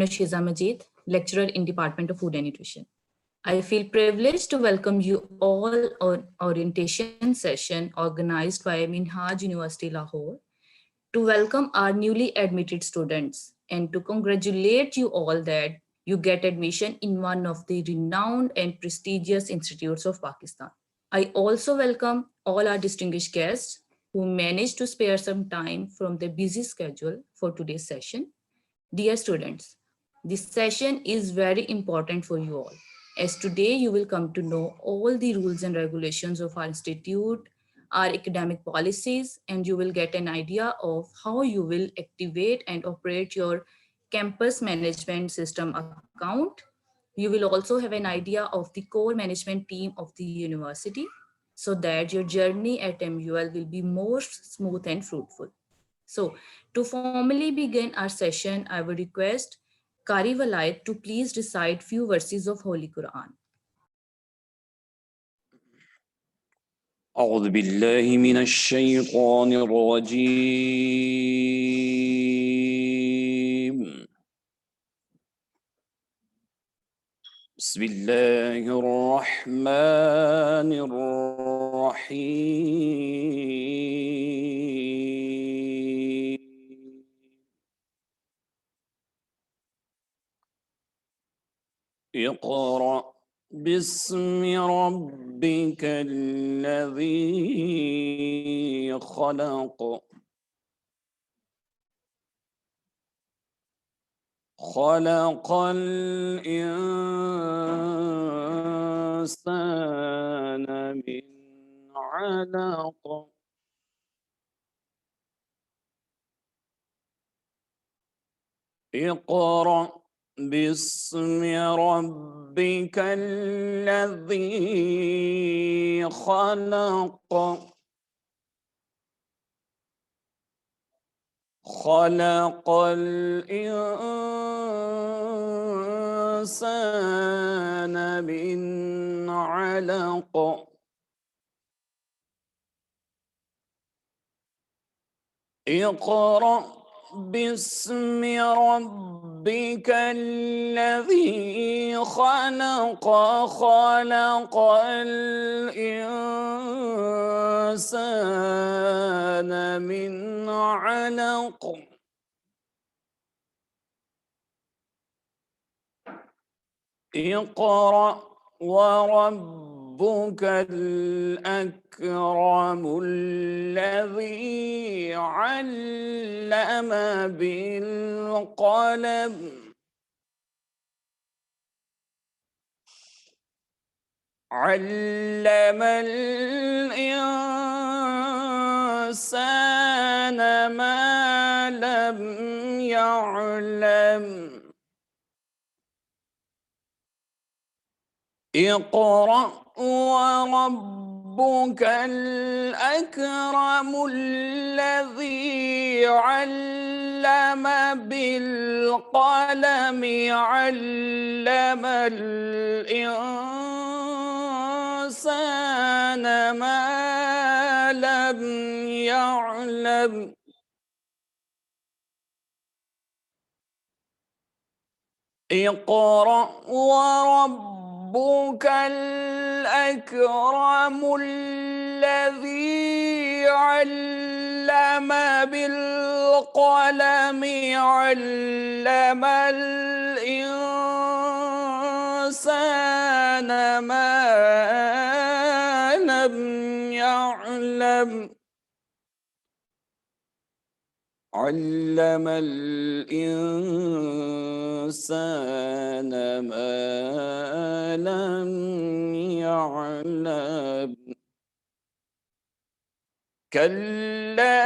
Shiza Majid, lecturer in Department of Food and Nutrition. I feel privileged to welcome you all on orientation session organized by Minhaj University Lahore to welcome our newly admitted students and to congratulate you all that you get admission in one of the renowned and prestigious institutes of Pakistan. I also welcome all our distinguished guests who managed to spare some time from their busy schedule for today's session. Dear students, this session is very important for you all, as today you will come to know all the rules and regulations of our institute, our academic policies, and you will get an idea of how you will activate and operate your campus management system account. You will also have an idea of the core management team of the university so that your journey at MUL will be more smooth and fruitful. So, to formally begin our session, I would request Kari Walayat to please recite few verses of Holy Quran. أعوذ بالله من الشيطان الرجيم بسم الله الرحمن الرحيم اقرأ باسم ربك الذي خلق خلق الإنسان من علق اقرأ باسم ربك الذي خلق خلق الإنسان من علق اقرأ باسم ربك الذي خلق خلق الإنسان من علق اقرأ وربك الأكرم الذي علم بالقلم علم الإنسان ما لم يعلم اقرأ وربك الأكرم الذي علم بالقلم علم الإنسان ما لم يعلم اقرأ وربك الأكرم الذي علم بالقلم علم الإنسان ما لم يعلم علم الإنسان ما لم يعلم كلا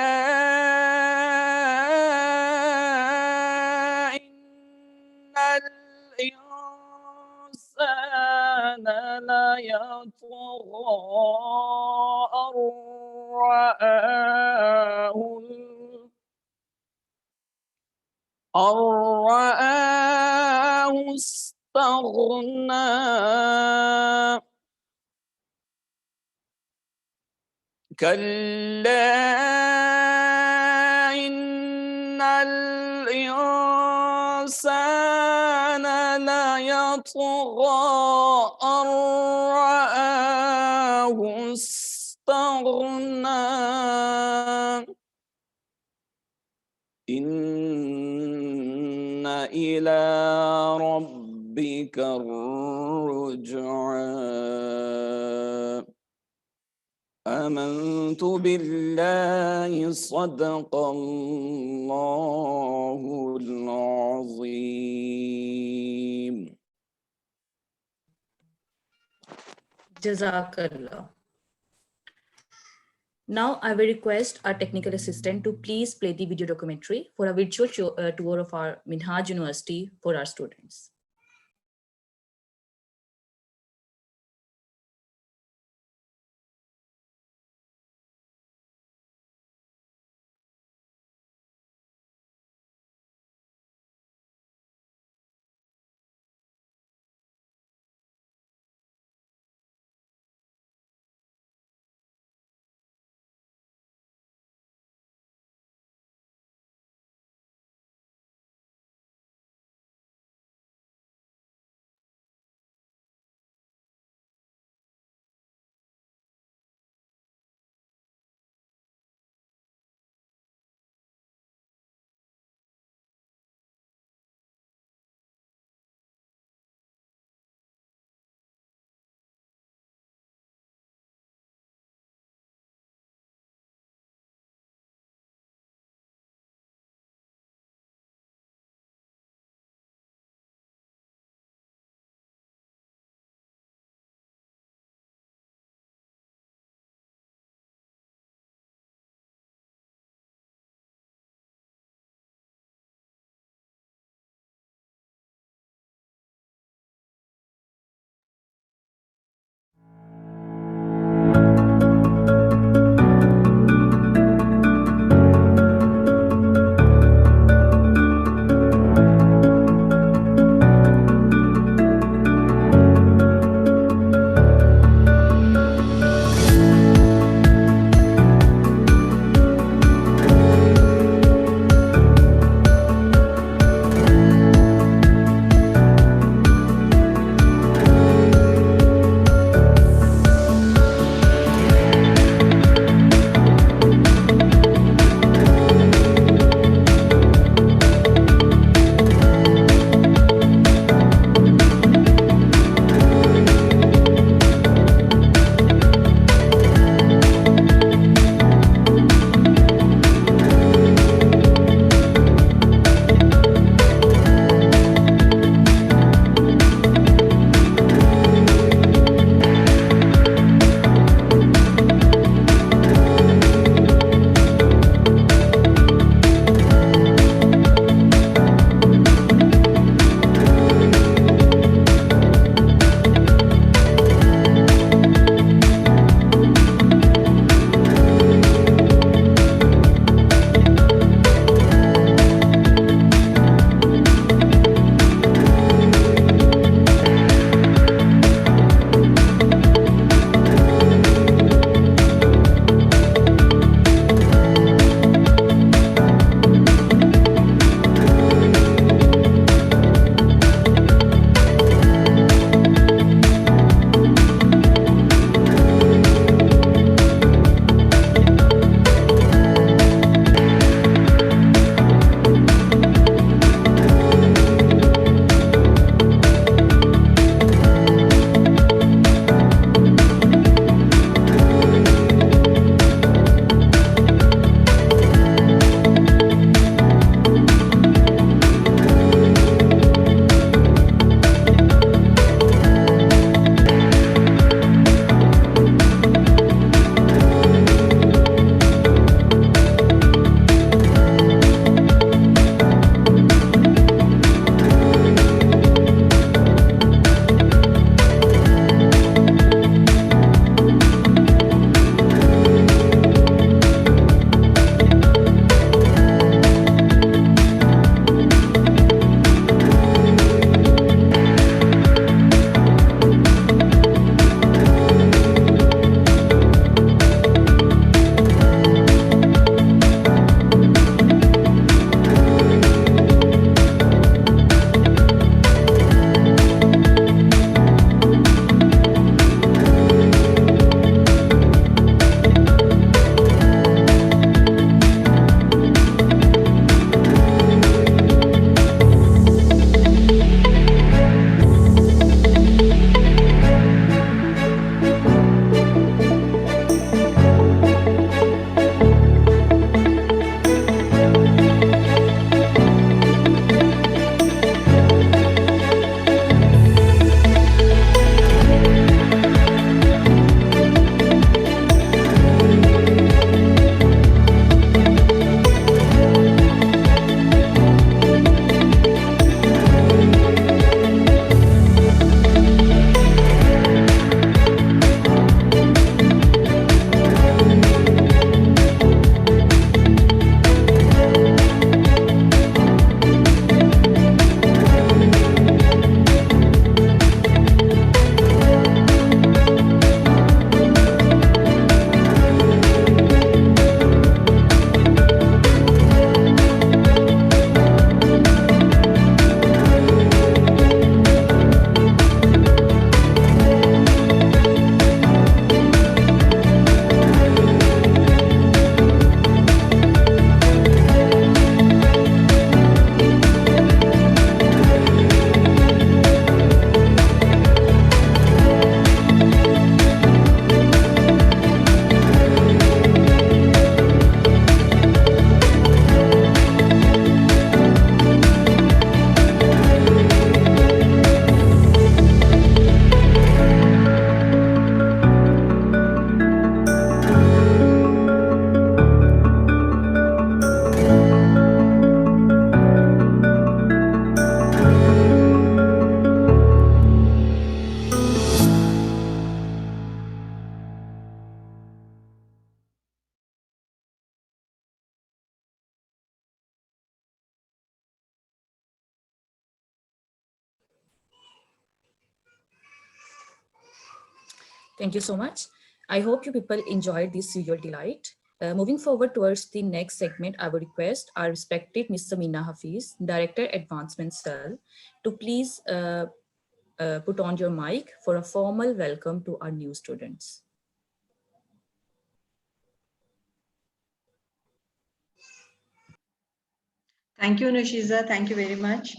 إن الإنسان ليطغى أن رآه استغنى كلا إن الإنسان الإنسان ليطغى أن رآه استغنى إن إلى ربك الرجعى آمنت بالله صدق الله العظيم. Jazakallah. Now, I will request our technical assistant to please play the video documentary for a virtual tour of our Minhaj University for our students. Thank you so much. I hope you people enjoyed this visual delight. Moving forward towards the next segment, I would request our respected Ms. Samina Hafiz, Director Advancement Cell, to please put on your mic for a formal welcome to our new students. Thank you, Nushiza. Thank you very much.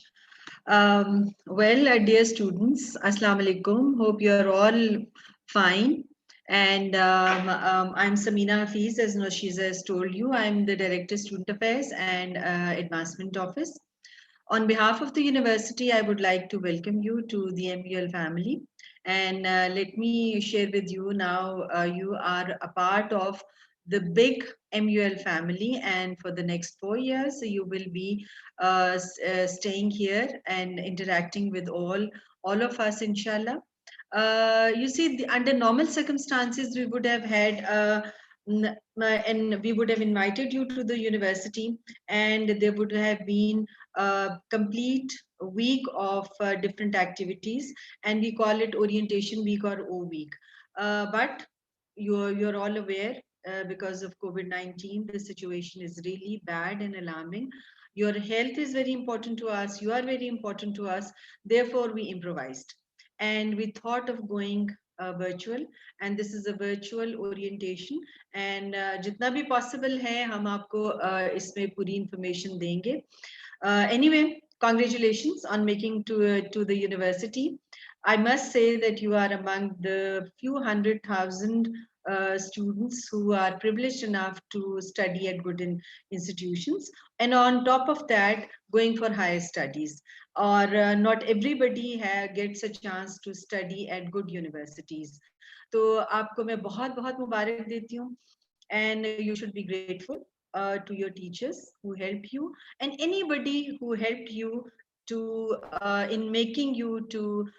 Dear students, Assalamu alaikum. Hope you are all fine. And I'm Samina Hafiz, as Nushiza has told you. I'm the Director Student Affairs and Advancement Office. On behalf of the university, I would like to welcome you to the MUL family. And let me share with you now, you are a part of the big MUL family, and for the next 4 years, you will be staying here and interacting with all of us, inshallah. You see, under normal circumstances, we would have had and we would have invited you to the university, and there would have been a complete week of different activities, and we call it orientation week or O week. But you're all aware, because of COVID-19, the situation is really bad and alarming. Your health is very important to us. You are very important to us. Therefore, we improvised and we thought of going virtual, and this is a virtual orientation, and jitna bhi possible hai hum aapko isme puri information denge. Anyway, congratulations on making to the university. I must say that you are among the few 100,000 students who are privileged enough to study at good institutions, and on top of that, going for higher studies. Or not everybody gets a chance to study at good universities. तो आपको मैं बहुत बहुत मुबारक देती हूँ, and you should be grateful to your teachers who helped you, and anybody who helped you to in making you to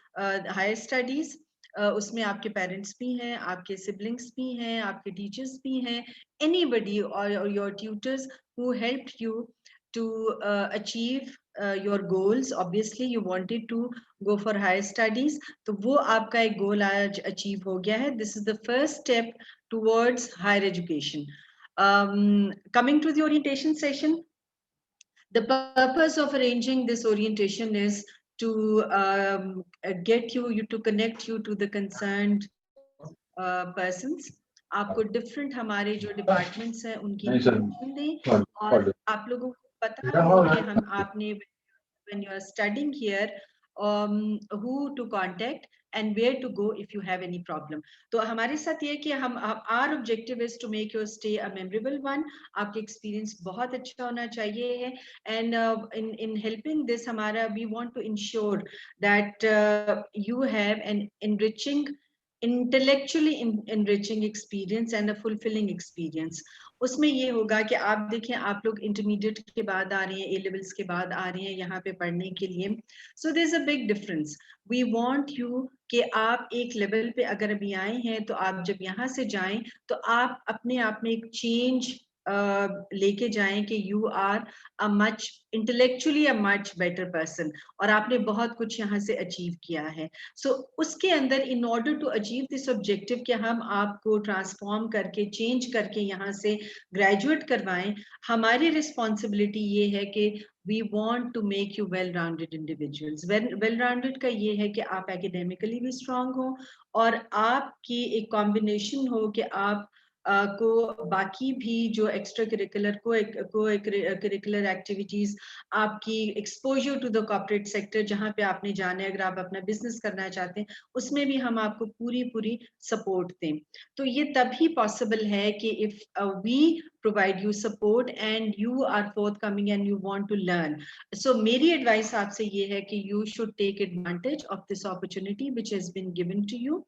higher studies. उसमें आपके parents भी हैं, आपके सिबलिंग्स भी हैं, आपके टीचर्स भी हैं, anybody or your tutors who helped you to achieve your goals. Obviously you wanted to go for higher studies, तो वो आपका एक गोल आज अचीव हो गया है. This is the first step towards higher education. Coming to the orientation session, the purpose of arranging this orientation is to get you to connect you to the concerned persons. आपको different हमारे जो departments हैं उनकी information दें, और आप लोगों को पता हो कि हम आपने when you are studying here, who to contact and where to go if you have any problem. तो हमारे साथ ये कि हम our objective is to make your stay a memorable one. आपके experience बहुत अच्छा होना चाहिए है, and in helping this हमारा we want to ensure that you have an intellectually enriching experience and a fulfilling experience. उसमें ये होगा कि आप देखें, आप लोग इंटरमीडिएट के बाद आ रहे हैं, ए लेवल्स के बाद आ रहे हैं यहाँ पे पढ़ने के लिए. So there is a big difference. We want you कि आप एक लेवल पे अगर अभी आए हैं, तो आप जब यहाँ से जाएं तो आप अपने आप में एक चेंज लेके जाएं कि you are a much intellectually a much better person, और आपने बहुत कुछ यहाँ से अचीव किया है. सो उसके अंदर in order to achieve this objective कि हम आपको ट्रांसफॉर्म करके चेंज करके यहाँ से ग्रेजुएट करवाएं, हमारी रिस्पॉन्सिबिलिटी ये है कि we want to make you well-rounded individuals. Well-rounded का ये है कि आप academically भी strong हो, और आपकी एक combination हो कि आप को बाकी भी जो एक्स्ट्रा करिकुलर एक्टिविटीज, आपकी exposure to the corporate sector जहाँ पे आपने जाना है, अगर आप अपना बिजनेस करना चाहते हैं, उसमें भी हम आपको पूरी सपोर्ट दें. तो ये तभी पॉसिबल है कि if we provide you support and you are forthcoming and you want to learn. So मेरी advice आपसे ये है कि you should take advantage of this opportunity which has been given to you,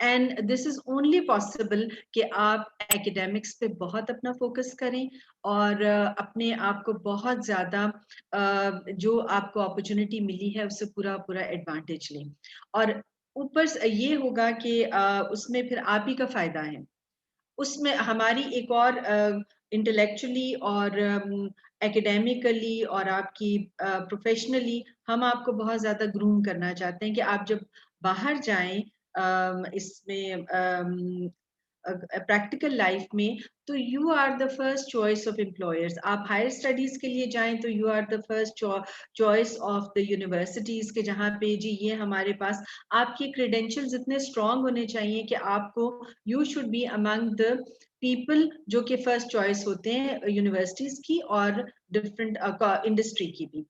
and this is only possible कि आप academics पे बहुत अपना focus करें और अपने आप को बहुत ज़्यादा जो आपको opportunity मिली है उससे पूरा advantage लें. और ऊपर से ये होगा कि उसमें फिर आप ही का फायदा है. उसमें हमारी एक और इंटेलेक्चुअली और एकेडमिकली और आपकी प्रोफेशनली हम आपको बहुत ज़्यादा ग्रूम करना चाहते हैं कि आप जब बाहर जाएं इसमें प्रैक्टिकल लाइफ में, तो you are the first choice of employers. आप हायर स्टडीज के लिए जाएं तो you are the first choice of the universities के, जहाँ पे जी ये हमारे पास आपके क्रेडेंशियल्स इतने स्ट्रांग होने चाहिए कि आपको you should be among the people जो कि फर्स्ट चॉइस होते हैं यूनिवर्सिटीज की और डिफरेंट इंडस्ट्री की भी।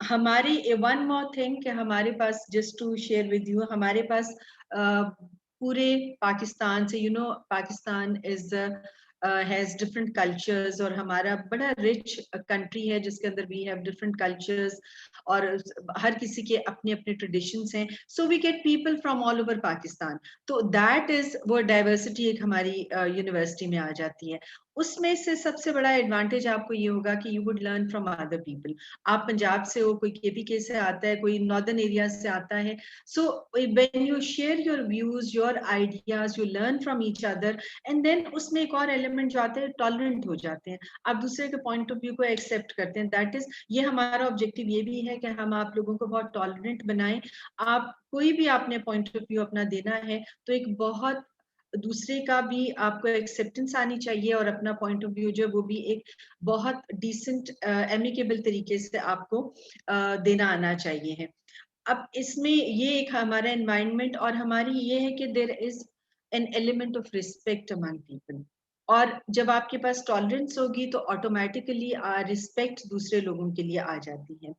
हमारी वन मोर थिंग कि हमारे पास, just to share with you, हमारे पास पूरे पाकिस्तान से, Pakistan is has different cultures, और हमारा बड़ा रिच कंट्री है जिसके अंदर वी हैव डिफरेंट कल्चर्स, और हर किसी के अपने अपने ट्रेडिशंस हैं। So we get people from all over Pakistan, तो दैट इज वो डाइवर्सिटी एक हमारी यूनिवर्सिटी में आ जाती है। उसमें से सबसे बड़ा एडवांटेज आपको ये होगा कि you would learn from other people. आप पंजाब से हो, कोई केपीके से आता है, कोई नॉर्दर्न एरिया से आता है, so when you share your views, your ideas, you learn from each other, and then उसमें एक और एलिमेंट जो आते हैं, टॉलरेंट हो जाते हैं, आप दूसरे के पॉइंट ऑफ व्यू को एक्सेप्ट करते हैं। दैट इज, ये हमारा ऑब्जेक्टिव ये भी है कि हम आप लोगों को बहुत टॉलरेंट बनाएं। आप कोई भी आपने पॉइंट ऑफ व्यू अपना देना है तो एक बहुत दूसरे का भी आपको एक्सेप्टेंस आनी चाहिए, और अपना पॉइंट ऑफ व्यू जो वो भी एक बहुत डिसेंट एमिकेबल तरीके से आपको देना आना चाहिए है। अब इसमें ये एक हमारा एनवायरनमेंट, और हमारी ये है कि there is an element of respect among people, और जब आपके पास टॉलरेंस होगी तो ऑटोमेटिकली रिस्पेक्ट दूसरे लोगों के लिए आ जाती है।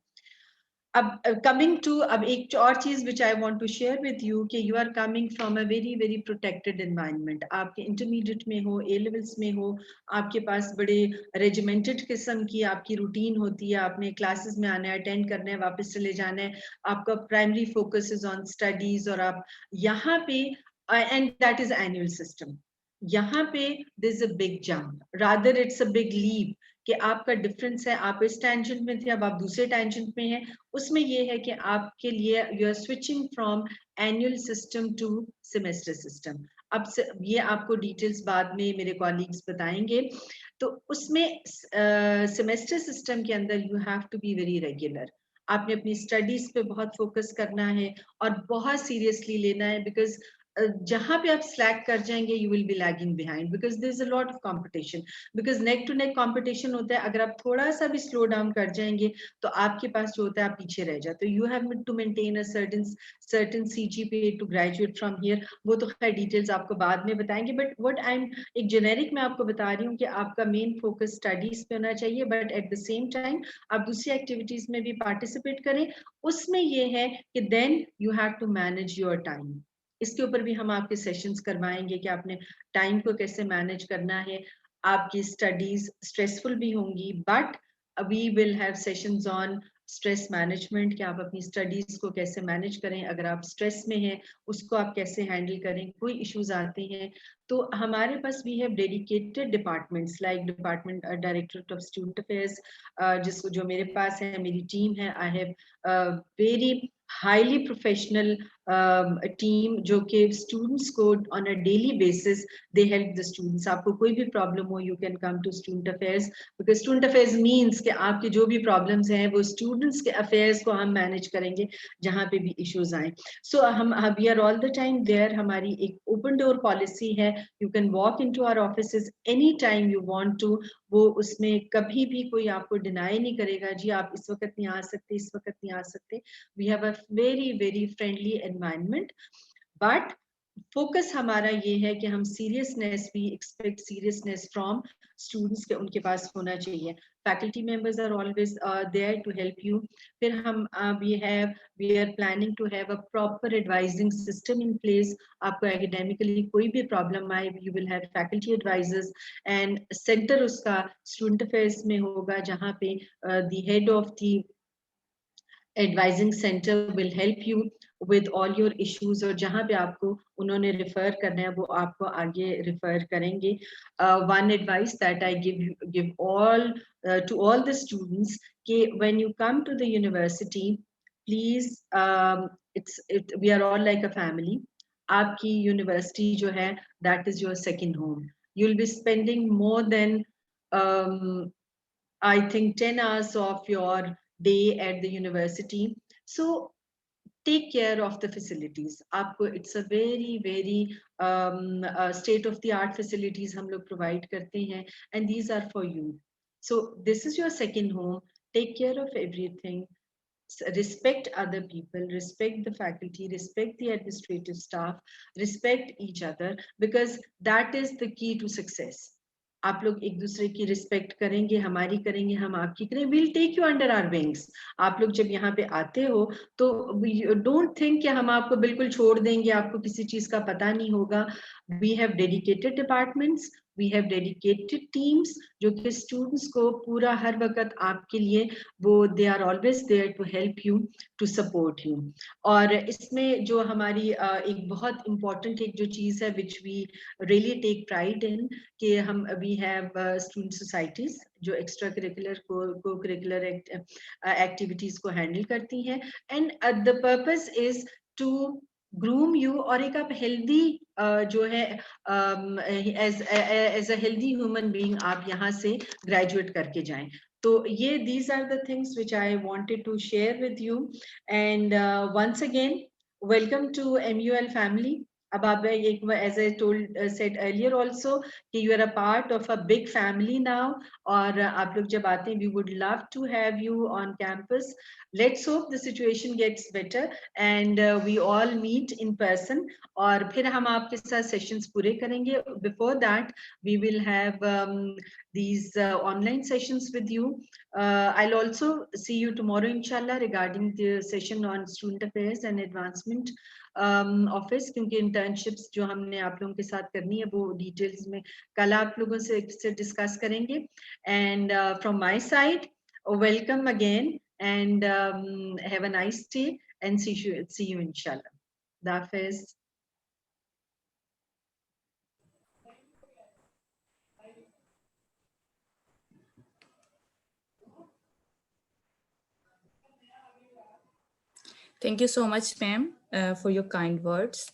अब कमिंग टू, अब एक और चीज which I want to share with you कि you are coming from a very very protected environment. आपके इंटरमीडिएट में हो, ए लेवल्स में हो, आपके पास बड़े रेजिमेंटेड किस्म की आपकी रूटीन होती है, आपने क्लासेस में आना है, अटेंड करना है, वापस चले जाना है, आपका primary focus is on studies, और आप यहाँ पे, and that is annual system, यहाँ पे this is a big jump, rather it's a big leap, कि आपका डिफरेंस है, आप इस टेंशन में थे, अब आप दूसरे टेंशन में हैं। उसमें ये है कि आपके लिए you are switching from annual system to semester system. अब ये आपको डिटेल्स बाद में मेरे कॉलीग्स बताएंगे। तो उसमें सेमेस्टर सिस्टम के अंदर you have to be very regular. आपने अपनी स्टडीज पे बहुत फोकस करना है और बहुत सीरियसली लेना है, बिकॉज जहां पे आप स्लैक कर जाएंगे you will be lagging behind, because there is a lot of competition, because neck to neck competition होता है। अगर आप थोड़ा सा भी स्लो डाउन कर जाएंगे तो आपके पास जो होता है आप पीछे रह जाते हो। You have to maintain a certain CGPA to graduate from here. वो तो खैर डिटेल्स आपको बाद में बताएंगे, बट व्हाट आई एम एक जेनेरिक मैं आपको बता रही हूँ कि आपका मेन फोकस स्टडीज पे होना चाहिए, but at the same time आप दूसरी एक्टिविटीज में भी पार्टिसिपेट करें। उसमें ये है कि then you have to manage your time. इसके ऊपर भी हम आपके सेशंस करवाएंगे कि आपने टाइम को कैसे मैनेज करना है। आपकी स्टडीज स्ट्रेसफुल भी होंगी, but we will have sessions on stress management, कि आप अपनी स्टडीज को कैसे मैनेज करें, अगर आप स्ट्रेस में हैं उसको आप कैसे हैंडल करें, कोई इश्यूज आते हैं तो हमारे पास we have dedicated departments like department directorate of student affairs, जिसको जो मेरे पास है, मेरी टीम है। I have very highly professional team जो कि स्टूडेंट्स को on a daily basis they help the students. आपको कोई भी प्रॉब्लम हो you can come to student affairs, because student affairs means कि आपके जो भी प्रॉब्लम्स हैं वो स्टूडेंट्स के अफेयर्स को हम मैनेज करेंगे जहाँ पे भी इश्यूज आए। सो हम we are all the time there. हमारी एक ओपन डोर पॉलिसी है, you can walk in to our office any time you want to. वो उसमें कभी भी कोई आपको डिनाई नहीं करेगा, जी आप इस वक्त नहीं आ सकते, इस वक्त नहीं आ सकते। We have a very very friendly environment, but focus हमारा ये है कि हम seriousness, we expect seriousness from students के उनके पास होना चाहिए। Faculty members are always there to help you. फिर हम we are planning to have a proper advising system in place. आपको एकेडमिकली कोई भी प्रॉब्लम आए, you will have faculty advisors, and centre उसका स्टूडेंट अफेयर्स में होगा, जहाँ पे the head of the advising centre will help you with all your issues, और जहाँ पे आपको उन्होंने रिफर करना है वो आपको आगे रिफर करेंगे। One advice that I give all to all the students कि when you come to the university please, we are all like a family. आपकी यूनिवर्सिटी जो है that is your second home. You will be spending more than I think 10 hours of your day at the university. So take care of the facilities. आपको it's a very state of the art facilities हम लोग provide करते हैं, and these are for you. So this is your second home. Take care of everything. Respect other people, respect the faculty, respect the administrative staff, respect each other, because that is the key to success. आप लोग एक दूसरे की respect करेंगे, हमारी करेंगे, हम आपकी करें, we'll take you under our wings. आप लोग जब यहाँ पे आते हो तो don't think कि हम आपको बिल्कुल छोड़ देंगे, आपको किसी चीज का पता नहीं होगा. We have dedicated departments, we have dedicated teams जो कि students को पूरा हर वक्त आपके लिए वो they are always there to help you, to support you. और इसमें जो हमारी एक बहुत important एक जो चीज है which we really take pride in कि हम we have student societies जो extra curricular co-curricular activities को handle करती हैं, and the purpose is to groom you और एक आप healthy जो है as a healthy human being आप यहाँ से graduate करके जाएं. तो ये these are the things which I wanted to share with you, and once again welcome to MUL family. अब आप एक, as I told said earlier also कि you are a part of a big family now, और आप लोग जब आते हैं we would love to have you on campus. Let's hope the situation gets better and we all meet in person, और फिर हम आपके साथ sessions पूरे करेंगे. Before that we will have these online sessions with you. I'll also see you tomorrow inshallah regarding the session on student affairs and advancement office, क्योंकि internships जो हमने आप लोगों के साथ करनी है वो डिटेल्स में कल आप लोगों से डिस्कस करेंगे. And from my side welcome again and have a nice day and see you इंशाल्लाह. खुदा हाफिज. Thank you so much, ma'am, for your kind words.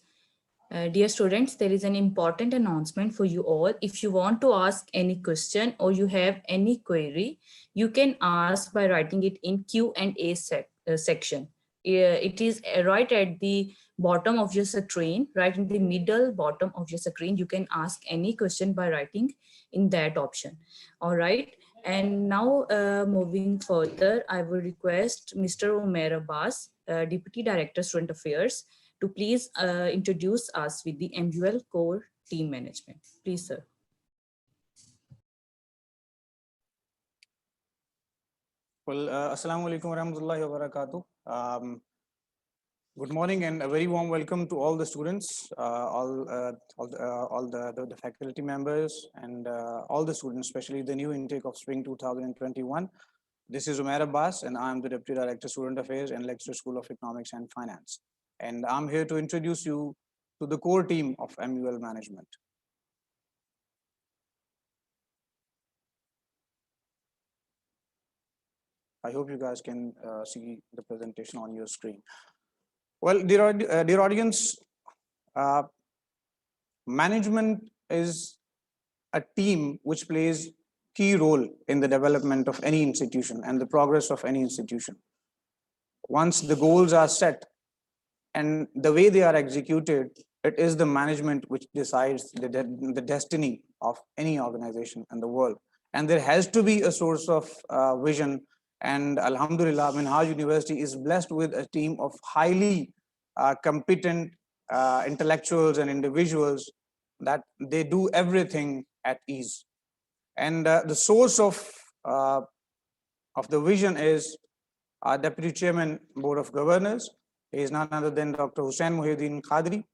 Dear students, there is an important announcement for you all. If you want to ask any question or you have any query, you can ask by writing it in Q&A section. It is right at the bottom of your screen, right in the middle bottom of your screen. You can ask any question by writing in that option. All right. And now moving further, I will request Mr. Umair Abbas, Deputy Director Student Affairs, to please introduce us with the MUL core team management. Please, sir. Well, Assalamu alaikum wa rahmatullahi wa barakatuh. Good morning and a very warm welcome to all the students, all the faculty members and all the students, especially the new intake of spring 2021. This is Umair Abbas and I'm the Deputy Director Student Affairs and Lecturer School of Economics and Finance. And I'm here to introduce you to the core team of MUL management. I hope you guys can see the presentation on your screen. Well, dear audience, management is a team which plays key role in the development of any institution and the progress of any institution. Once the goals are set and the way they are executed, it is the management which decides the destiny of any organization in the world. And there has to be a source of vision. And Alhamdulillah, Minhaj University is blessed with a team of highly competent intellectuals and individuals that they do everything at ease. And the source of the vision is our Deputy Chairman, Board of Governors. He is none other than Dr. Hussain Muhyiddin Qadri.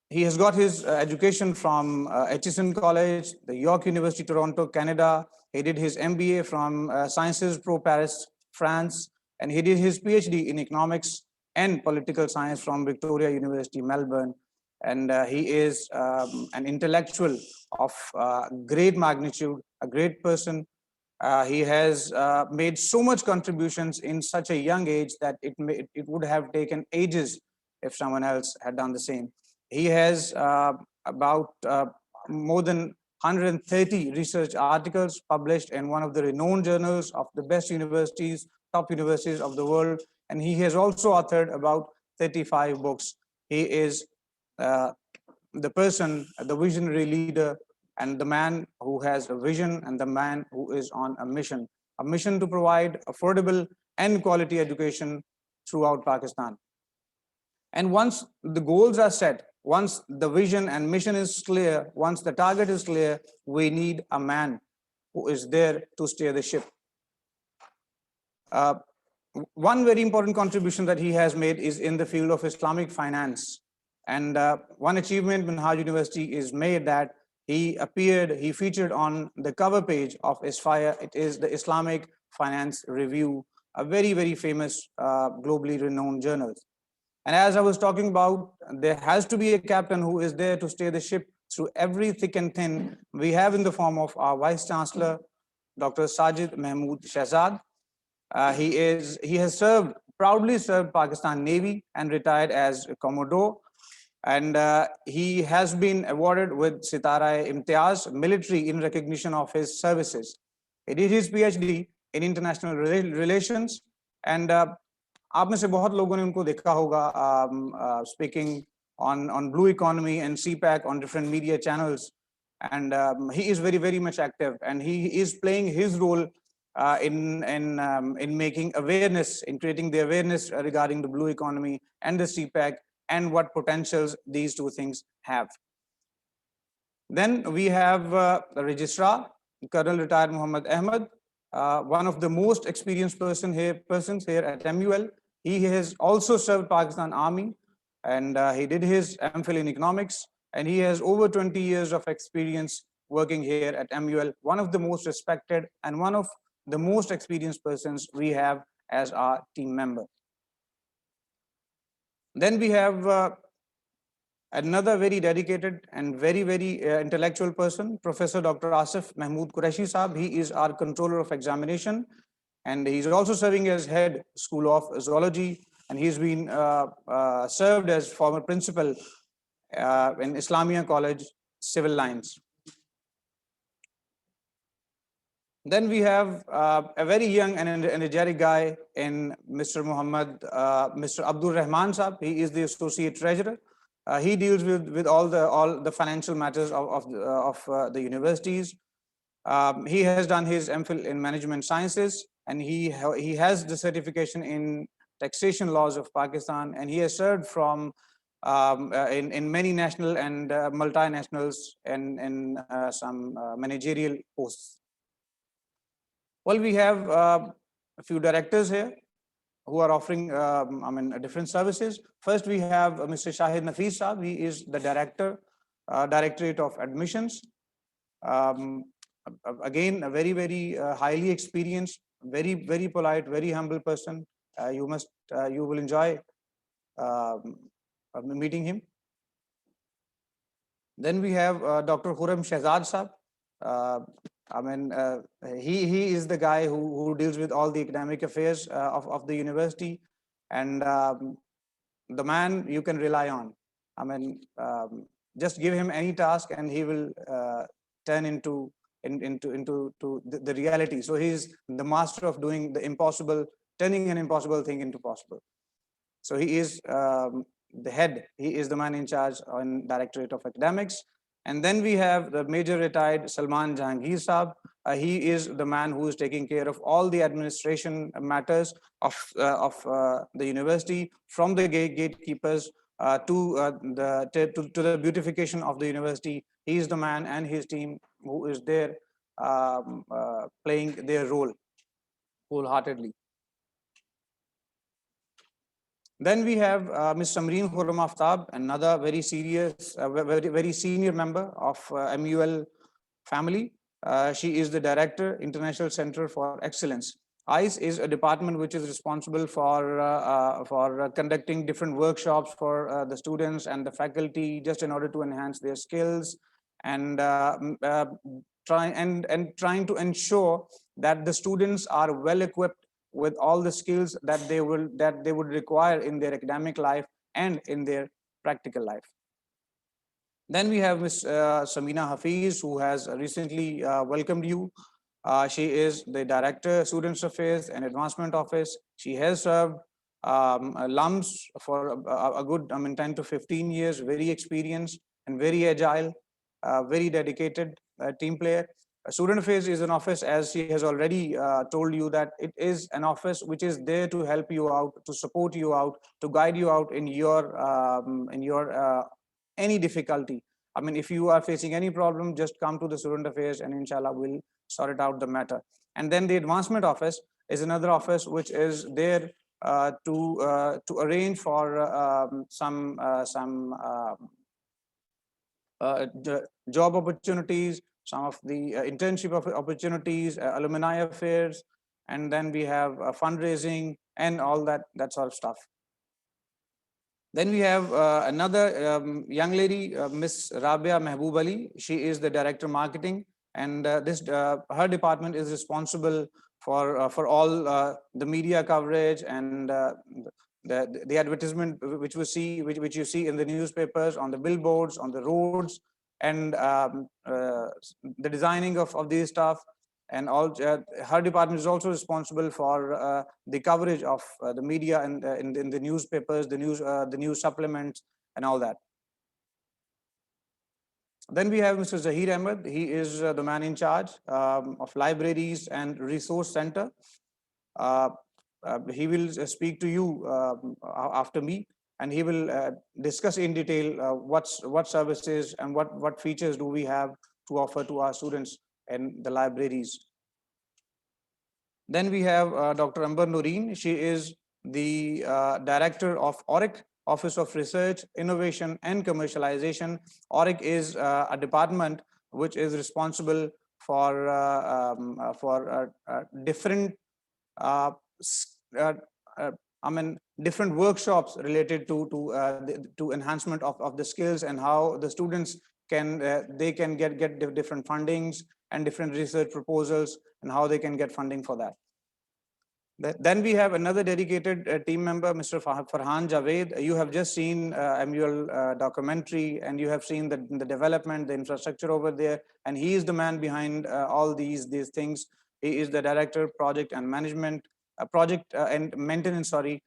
He has got his education from Aitchison College, the York University, Toronto, Canada. He did his MBA from Sciences Po Paris, France, and he did his PhD in economics and political science from Victoria University, Melbourne. And he is an intellectual of great magnitude, a great person. He has made so much contributions in such a young age that it would have taken ages if someone else had done the same. He has about more than 130 research articles published in one of the renowned journals of the best universities, top universities of the world. and he has also authored about 35 books. He is the person, the visionary leader, and the man who has a vision, and the man who is on a mission to provide affordable and quality education throughout Pakistan. And once the goals are set, once the vision and mission is clear, once the target is clear, we need a man who is there to steer the ship. Uh, one very important contribution that he has made is in the field of Islamic finance. And one achievement Minhaj University is made that he featured on the cover page of ISFIRE. It is the Islamic Finance Review, a very, very famous, globally renowned journal. And as I was talking about, there has to be a captain who is there to steer the ship through every thick and thin. We have in the form of our Vice Chancellor, Dr. Sajid Mahmood Shahzad. He has proudly served Pakistan Navy and retired as a Commodore. And he has been awarded with Sitara Imtiaz military in recognition of his services. He did his PhD in international relations, and आप में से बहुत लोगों ने उनको देखा होगा speaking on Blue Economy and CPAC on different media channels, and he is very, very much active, and he is playing his role in making awareness, in creating the awareness regarding the Blue Economy and the CPAC and what potentials these two things have. Then we have the registrar, Colonel Retired Muhammad Ahmed, one of the most experienced persons here at MUL. He has also served Pakistan Army, and he did his MPhil in economics, and he has over 20 years of experience working here at MUL, one of the most respected and one of the most experienced persons we have as our team member. Then we have another very dedicated and very, very intellectual person, Professor Dr. Asif Mahmood Qureshi Saab. He is our controller of examination, and he's also serving as head School of Zoology, and he's been served as former principal in Islamia College, Civil Lines. Then we have a very young and energetic guy in Mr. Mr. Abdul Rahman Saab. He is the associate treasurer. He deals with all the financial matters of the universities. He has done his MPhil in management sciences, and he has the certification in taxation laws of Pakistan, and he has served from in many national and multinationals and in some managerial posts. Well, we have a few directors here who are offering different services. First, we have Mr. Shahid Nafees Saab. He is the director, Directorate of Admissions. Again, a very, very highly experienced, very, very polite, very humble person. You will enjoy meeting him. Then we have Dr. Khurram Shahzad Saab. He is the guy who deals with all the academic affairs of the university, and the man you can rely on. Just give him any task and he will turn into the reality. So he's the master of doing the impossible, turning an impossible thing into possible. So he is the head. He is the man in charge on Directorate of Academics. And then we have the Major Retired Salman Jahangir Saab. He is the man who is taking care of all the administration matters of the university, from the gatekeepers to the beautification of the university. He is the man and his team who is there playing their role wholeheartedly. Then we have Ms. Samreen Khurram Aftab, another very serious, very senior member of MUL family. She is the director, International Center for Excellence. ICE is a department which is responsible for conducting different workshops for the students and the faculty, just in order to enhance their skills and trying to ensure that the students are well equipped with all the skills that they would require in their academic life and in their practical life. Then we have Ms. Samina Hafiz, who has recently welcomed you. She is the Director, Students Affairs and Advancement Office. She has served Lums for a good, 10 to 15 years, very experienced and very agile, very dedicated team player. Student Affairs is an office, as she has already told you, that it is an office which is there to help you out, to support you out, to guide you out in your any difficulty. I mean, if you are facing any problem, just come to the Student Affairs and inshallah we'll sort it out the matter. And then the Advancement Office is another office which is there to arrange for some job opportunities, some of the internship opportunities, alumni affairs, and then we have fundraising and all that sort of stuff. Then we have another young lady, Miss Rabia Mehboob Ali. She is the director marketing, and her department is responsible for all the media coverage and the advertisement which you see in the newspapers, on the billboards, on the roads, and the designing of these stuff. And all her department is also responsible for the coverage of the media and in the newspapers, the news supplements, and all that. Then we have Mr. Zahir Ahmed. He is the man in charge of libraries and resource center. He will speak to you after me, and he will discuss in detail what services and what features do we have to offer to our students in the libraries. Then we have Dr. Amber Noreen. She is the director of ORIC, Office of Research, Innovation and Commercialization. ORIC is a department which is responsible for different different workshops related to enhancement of the skills and how the students can get different fundings and different research proposals and how they can get funding for that. Then we have another dedicated team member, Mr. Farhan Javed. You have just seen MUL documentary, and you have seen the development, the infrastructure over there, and he is the man behind all these things. He is the director, project and management, project and maintenance. Sorry,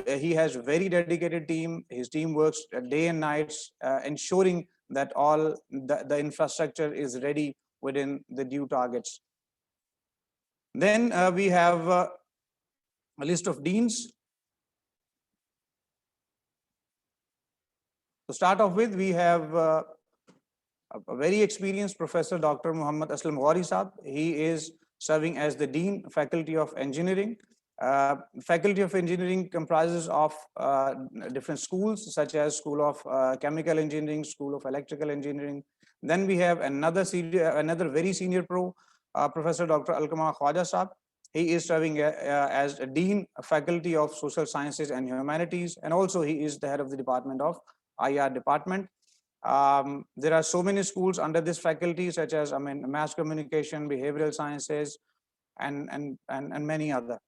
he has a very dedicated team. His team works day and nights, ensuring that all the infrastructure is ready within the due targets. Then we have a list of deans. To start off with, we have a very experienced Professor Dr. Muhammad Aslam Ghori Saab. He is serving as the Dean, Faculty of Engineering. Faculty of Engineering comprises of different schools, such as School of Chemical Engineering, School of Electrical Engineering. Then we have another very senior Professor Dr. Alkama Khwaja Saab. He is serving as a Dean, Faculty of Social Sciences and Humanities, and also he is the head of the Department of IR Department. There are so many schools under this faculty, such as Mass Communication, Behavioral Sciences, and many other.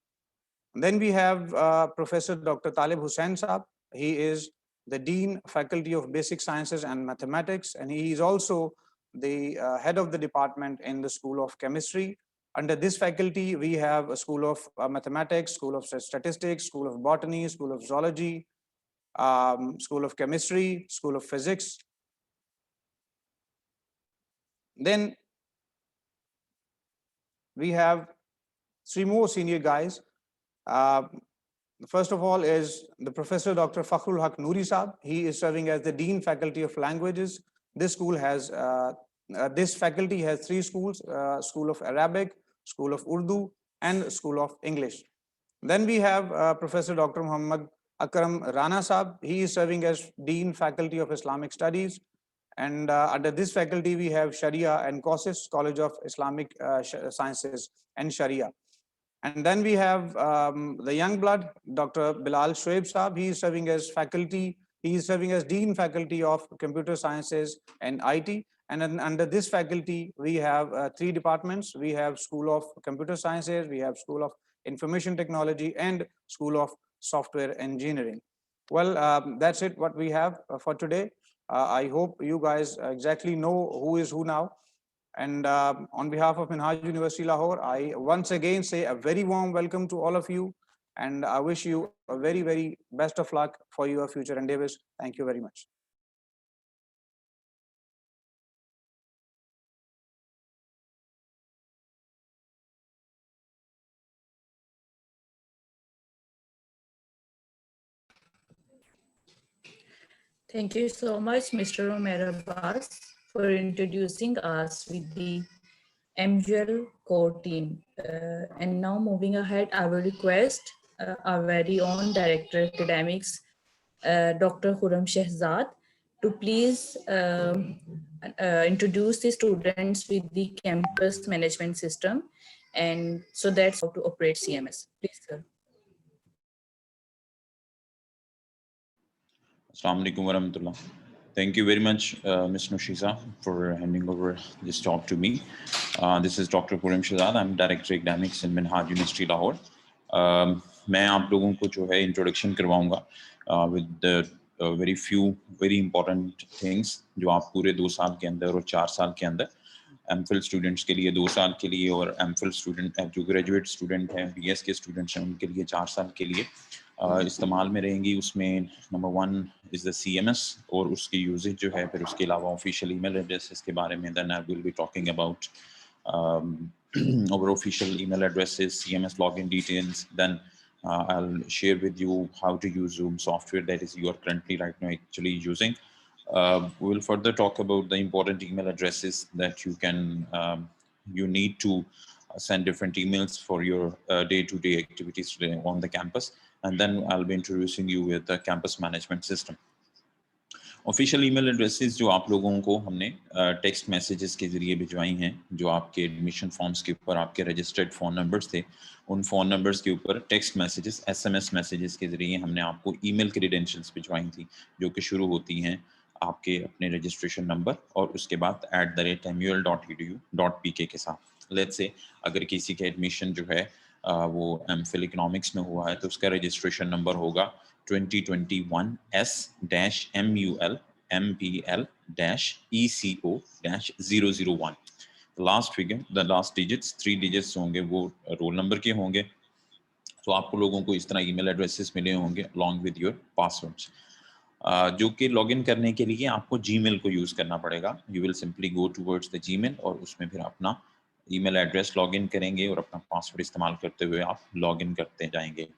Then we have Professor Dr. Talib Hussain Saab. He is the Dean, Faculty of Basic Sciences and Mathematics, and he is also the head of the department in the School of Chemistry. Under this faculty, we have a School of Mathematics, School of Statistics, School of Botany, School of Zoology, School of Chemistry, School of Physics. Then we have three more senior guys. First of all is the Professor Dr. Fakhrul Haq Noori Saab. He is serving as the Dean, Faculty of Languages. This school has this faculty has three schools: School of Arabic, School of Urdu, and School of English. Then we have Professor Dr. Muhammad Akram Rana Saab. He is serving as Dean, Faculty of Islamic Studies. And under this faculty, we have Sharia and COSIS, College of Islamic Sciences and Sharia. And then we have the young blood, Dr. Bilal Shoaib Saab. He is serving as faculty. He is serving as Dean, Faculty of Computer Sciences and IT. And then under this faculty, we have three departments. We have School of Computer Sciences, we have School of Information Technology, and School of Software Engineering. Well, that's it, what we have for today. I hope you guys exactly know who is who now. And on behalf of Minhaj University Lahore, I once again say a very warm welcome to all of you. And I wish you a very, very best of luck for your future endeavors. Thank you very much. Thank you so much, Mr. Romero Abbas, for introducing us with the MGL core team. And now moving ahead, I will request our very own Director Academics, Dr. Khurram Shehzad, to please introduce the students with the campus management system, and so that's how to operate CMS. Please, sir. Assalamu alaikum warahmatullah. Thank you very much, Ms. Nushiza, for handing over this job to me. This is Dr. Khurram Shehzad. I'm Director Academics in Minhaj University, Lahore. मैं आप लोगों को जो है introduction करवाऊंगा with the very few very important things जो आप पूरे 2 साल के अंदर और 4 साल के अंदर MPhil students के लिए 2 साल के लिए और MPhil student जो graduate student हैं BS के students हैं उनके लिए 4 साल के लिए इस्तेमाल में रहेंगी. उसमें नंबर 1 इज़ द CMS और उसकी यूजेज जो है, फिर उसके अलावा ऑफिशियल ईमेल एड्रेसेस के बारे में. Then I will be talking about our official email addresses, CMS login details. Then I'll share with you how to use Zoom software that is you are currently right now actually using. We will further talk about the important email addresses that you can you need to send different emails for your day-to-day activities on the campus. And then I'll be introducing you with the campus management system. Official email addresses जो आप लोगों को हमने text messages के ज़रिए भिजवाई हैं, जो आपके एडमिशन फॉर्म्स के ऊपर आपके रजिस्टर्ड फ़ोन नंबर्स थे, उन फ़ोन नंबर्स के ऊपर टेक्स्ट मैसेजेस SMS मैसेजेस के ज़रिए हमने आपको ईमेल क्रेडेंशियल्स भिजवाई थी, जो कि शुरू होती हैं आपके अपने रजिस्ट्रेशन नंबर और उसके बाद @mul.edu.pk के साथ. लेट्स से अगर किसी का एडमिशन जो है वो MPhil इकोनॉमिक्स में हुआ है तो उसका रजिस्ट्रेशन नंबर होगा 2021 S-MUL MPL-ECO-001. Last figure, the last digits 3 digits होंगे वो रोल नंबर के होंगे. तो आपको लोगों को इस तरह ईमेल एड्रेसेस मिले होंगे अलॉन्ग विद योर पासवर्ड्स, जो कि लॉगिन करने के लिए आपको जीमेल को यूज़ करना पड़ेगा. You will simply go towards the Gmail और उसमें फिर अपना ईमेल एड्रेस लॉगिन करेंगे और अपना पासवर्ड इस्तेमाल करते हुए आप लॉगिन करते जाएंगे.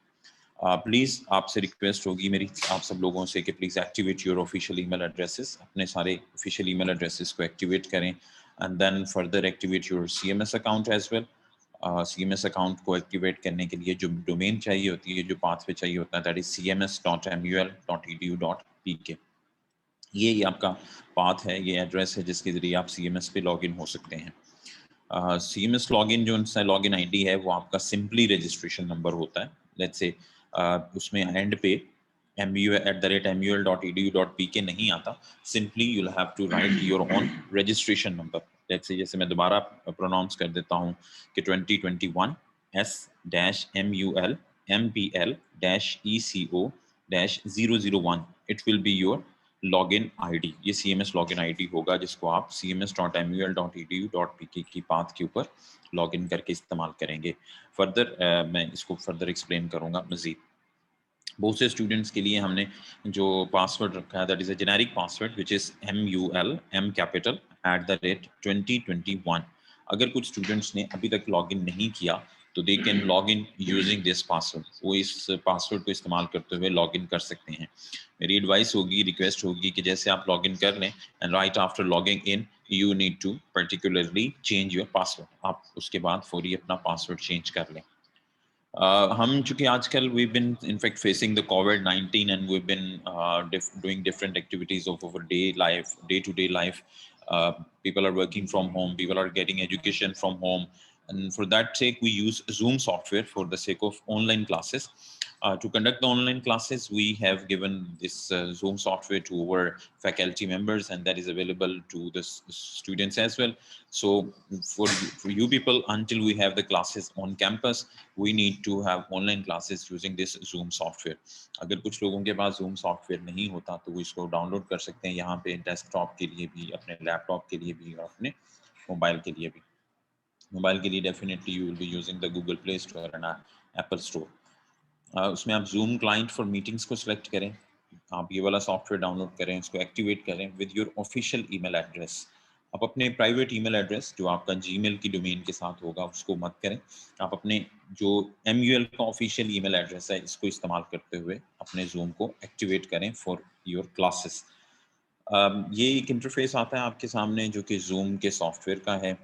प्लीज़ आपसे रिक्वेस्ट होगी मेरी आप सब लोगों से कि please activate your official email addresses, अपने सारे ऑफिशियल ईमेल एड्रेसेस को एक्टिवेट करें. And then further activate your CMS account as well. CMS account को एक्टिवेट करने के लिए जो डोमेन चाहिए होती है, जो पाथवे चाहिए होता है, दैट इज cms.mul.edu.pk. ये आपका पाथ है, ये एड्रेस है जिसके ज़रिए आप CMS पे लॉगिन हो सकते हैं. CMS लॉगिन जो उनका लॉगिन ID है वो आपका सिंपली रजिस्ट्रेशन नंबर होता है. लेट्स से उसमें एंड पे mul@mul.edu.pk नहीं आता. Simply you will have to write your own registration number. Let's say जैसे मैं दोबारा प्रोनाउंस कर देता हूँ कि 2021 S-MUL MPL-ECO-001. It will be your login ID. ये CMS लॉगिन ID होगा जिसको आप cms.mul.edu.pk की पाथ के ऊपर लॉगिन करके इस्तेमाल करेंगे. फर्दर मैं इसको फर्दर एक्सप्लेन करूंगा मजीद. बहुत से स्टूडेंट्स के लिए हमने जो पासवर्ड रखा है that is a generic password which is MUL M_2021. अगर कुछ स्टूडेंट्स ने अभी तक लॉगिन नहीं किया तो they can log in using this password. वो इस पासवर्ड को इस्तेमाल करते हुए लॉगिन कर सकते हैं. मेरी एडवाइस होगी, रिक्वेस्ट होगी कि जैसे आप लॉगिन कर लें and right after logging in you need to particularly change your password. आप उसके बाद फौरी अपना पासवर्ड चेंज कर लें. हम चूंकि आजकल we've been in fact facing the COVID-19 and we've been doing different activities of our day-to-day life. People are working from home, people are getting education from home, and for that sake we use Zoom software for the sake of online classes. To conduct the online classes we have given this Zoom software to our faculty members and that is available to the students as well. So for you people, until we have the classes on campus, we need to have online classes using this Zoom software. अगर कुछ लोगों के पास Zoom software नहीं होता तो वो इसको download कर सकते हैं यहाँ पे डेस्कटॉप के लिए भी, अपने लैपटॉप के लिए भी और अपने मोबाइल के लिए भी. मोबाइल के लिए definitely you will be using the Google Play Store and Apple Store. उसमें आप जूम क्लाइंट फॉर मीटिंग्स को सिलेक्ट करें, आप ये वाला सॉफ्टवेयर डाउनलोड करें, उसको एक्टिवेट करें with your official email address. आप अपने प्राइवेट ईमेल एड्रेस जो आपका जीमेल की डोमेन के साथ होगा उसको मत करें, आप अपने जो MUL का ऑफिशियल ईमेल एड्रेस है इसको इस्तेमाल करते हुए अपने जूम को एक्टिवेट करें फॉर योर क्लासेस। ये एक इंटरफेस आता है आपके सामने जो कि जूम के सॉफ्टवेयर का है।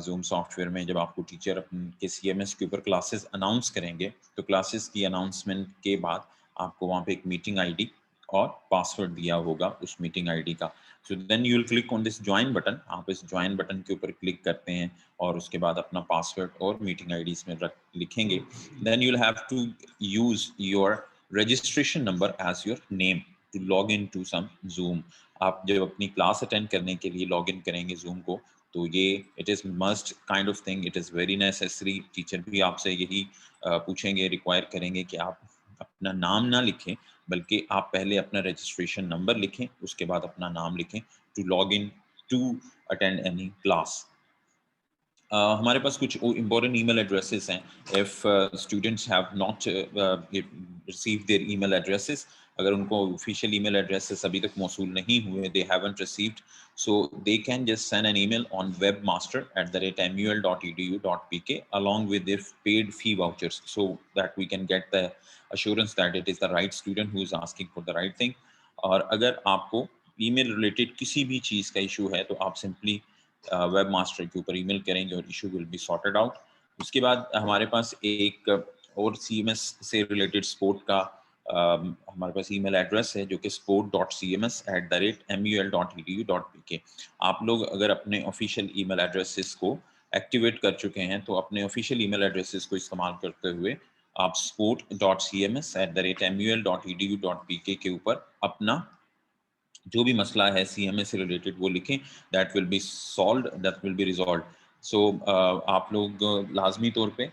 जूम सॉफ्टवेयर में जब आपको टीचर के CMS के ऊपर क्लासेस अनाउंस करेंगे तो क्लासेस की अनाउंसमेंट के बाद आपको वहाँ पे एक मीटिंग आईडी और पासवर्ड दिया होगा उस मीटिंग आईडी का। So then you will click on this join button, आप इस ज्वाइन बटन के ऊपर क्लिक करते हैं और उसके बाद अपना पासवर्ड और मीटिंग आईडी इसमें लिखेंगे। Then you will have to use your registration number as your name to log in to some Zoom. आप जब अपनी क्लास अटेंड करने के लिए लॉग इन करेंगे जूम को तो ये it is must kind of thing, it is very necessary. Teacher भी आपसे यही पूछेंगे, रिक्वायर करेंगे कि आप अपना नाम ना लिखें बल्कि आप पहले अपना रजिस्ट्रेशन नंबर लिखें, उसके बाद अपना नाम लिखें to log in to attend any class. हमारे पास कुछ important email addresses हैं। If students have not received their email addresses, अगर उनको official email addresses अभी तक मौसूल नहीं हुए, they haven't received, so they can just send an email on webmaster@mul.edu.pk along with their paid fee vouchers, so that we can get the assurance that it is the right student who is asking for the right thing. और अगर आपको email related किसी भी चीज़ का issue है तो आप simply web master के ऊपर ईमेल करेंगे और issue will be sorted out. उसके बाद हमारे पास एक और CMS से रिलेटेड स्पोर्ट का हमारे पास ईमेल एड्रेस है जो कि sport.cms@mul.edu.pk। आप लोग अगर अपने ऑफिशियल ईमेल एड्रेसेस को एक्टिवेट कर चुके हैं तो अपने ऑफिशियल ईमेल एड्रेसेस को इस्तेमाल करते हुए आप sport.cms@mul.edu.pk के ऊपर अपना जो भी मसला है CMS से रिलेटेड वो लिखें, that will be solved, that will be resolved. So आप लोग लाजमी तौर पे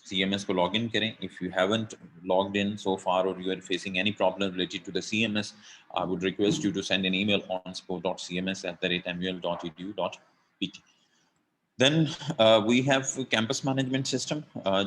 CMS को लॉग इन करें। If you haven't logged in so far और you are facing any problem related to the CMS, I would request you to send an email on support.cms@mul.edu.pk। Then we have campus management system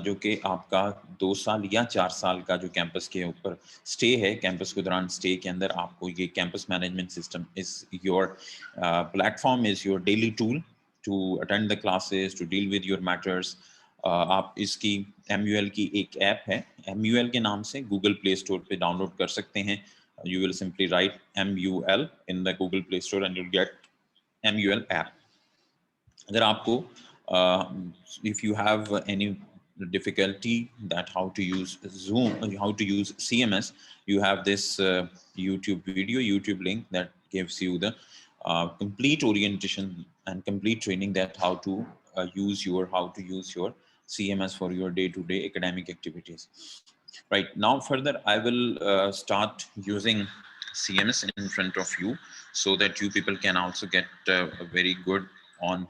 जो कि आपका 2 साल या 4 साल का जो campus के ऊपर स्टे है, कैंपस के दौरान स्टे के अंदर आपको ये campus management system is your platform, is your daily tool to attend the classes, to deal with your matters. आप इसकी MUL की एक ऐप है, MUL के नाम से गूगल प्ले स्टोर पे डाउनलोड कर सकते हैं। You will simply write MUL in the Google play store and you get MUL app. अगर आपको if you have any difficulty that how to use Zoom, how to use CMS, you have this YouTube link that gives you the complete orientation and complete training that how to use your CMS for your day-to-day academic activities. Right now, further, I will start using CMS in front of you so that you people can also get a very good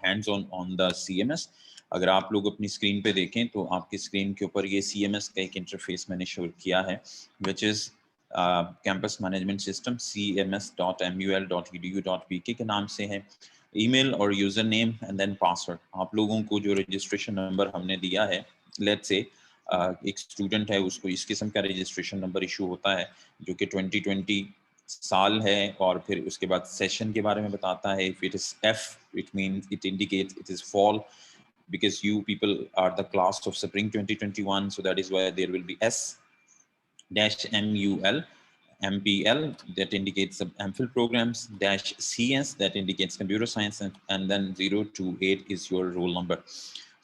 hands-on on the CMS. अगर आप लोग अपनी screen पे देखें तो आपकी screen के ऊपर ये CMS का एक इंटरफेस मैंने शो किया है, which is campus management system cms.mul.edu.pk के नाम से है। ईमेल और user name and then password. आप लोगों को जो रजिस्ट्रेशन नंबर हमने दिया है, लेट्स से एक स्टूडेंट है, उसको इस किस्म का रजिस्ट्रेशन नंबर इशू होता है जो कि 2020 साल है और फिर उसके बाद सेशन के बारे में बताता है। If it is F, it means it indicates it is fall because you people are the class of spring 2021, so that is why there will be S-MUL, MPL that indicates the MPhil programs, -CS that indicates computer science, and then 0 to 8 is your roll number.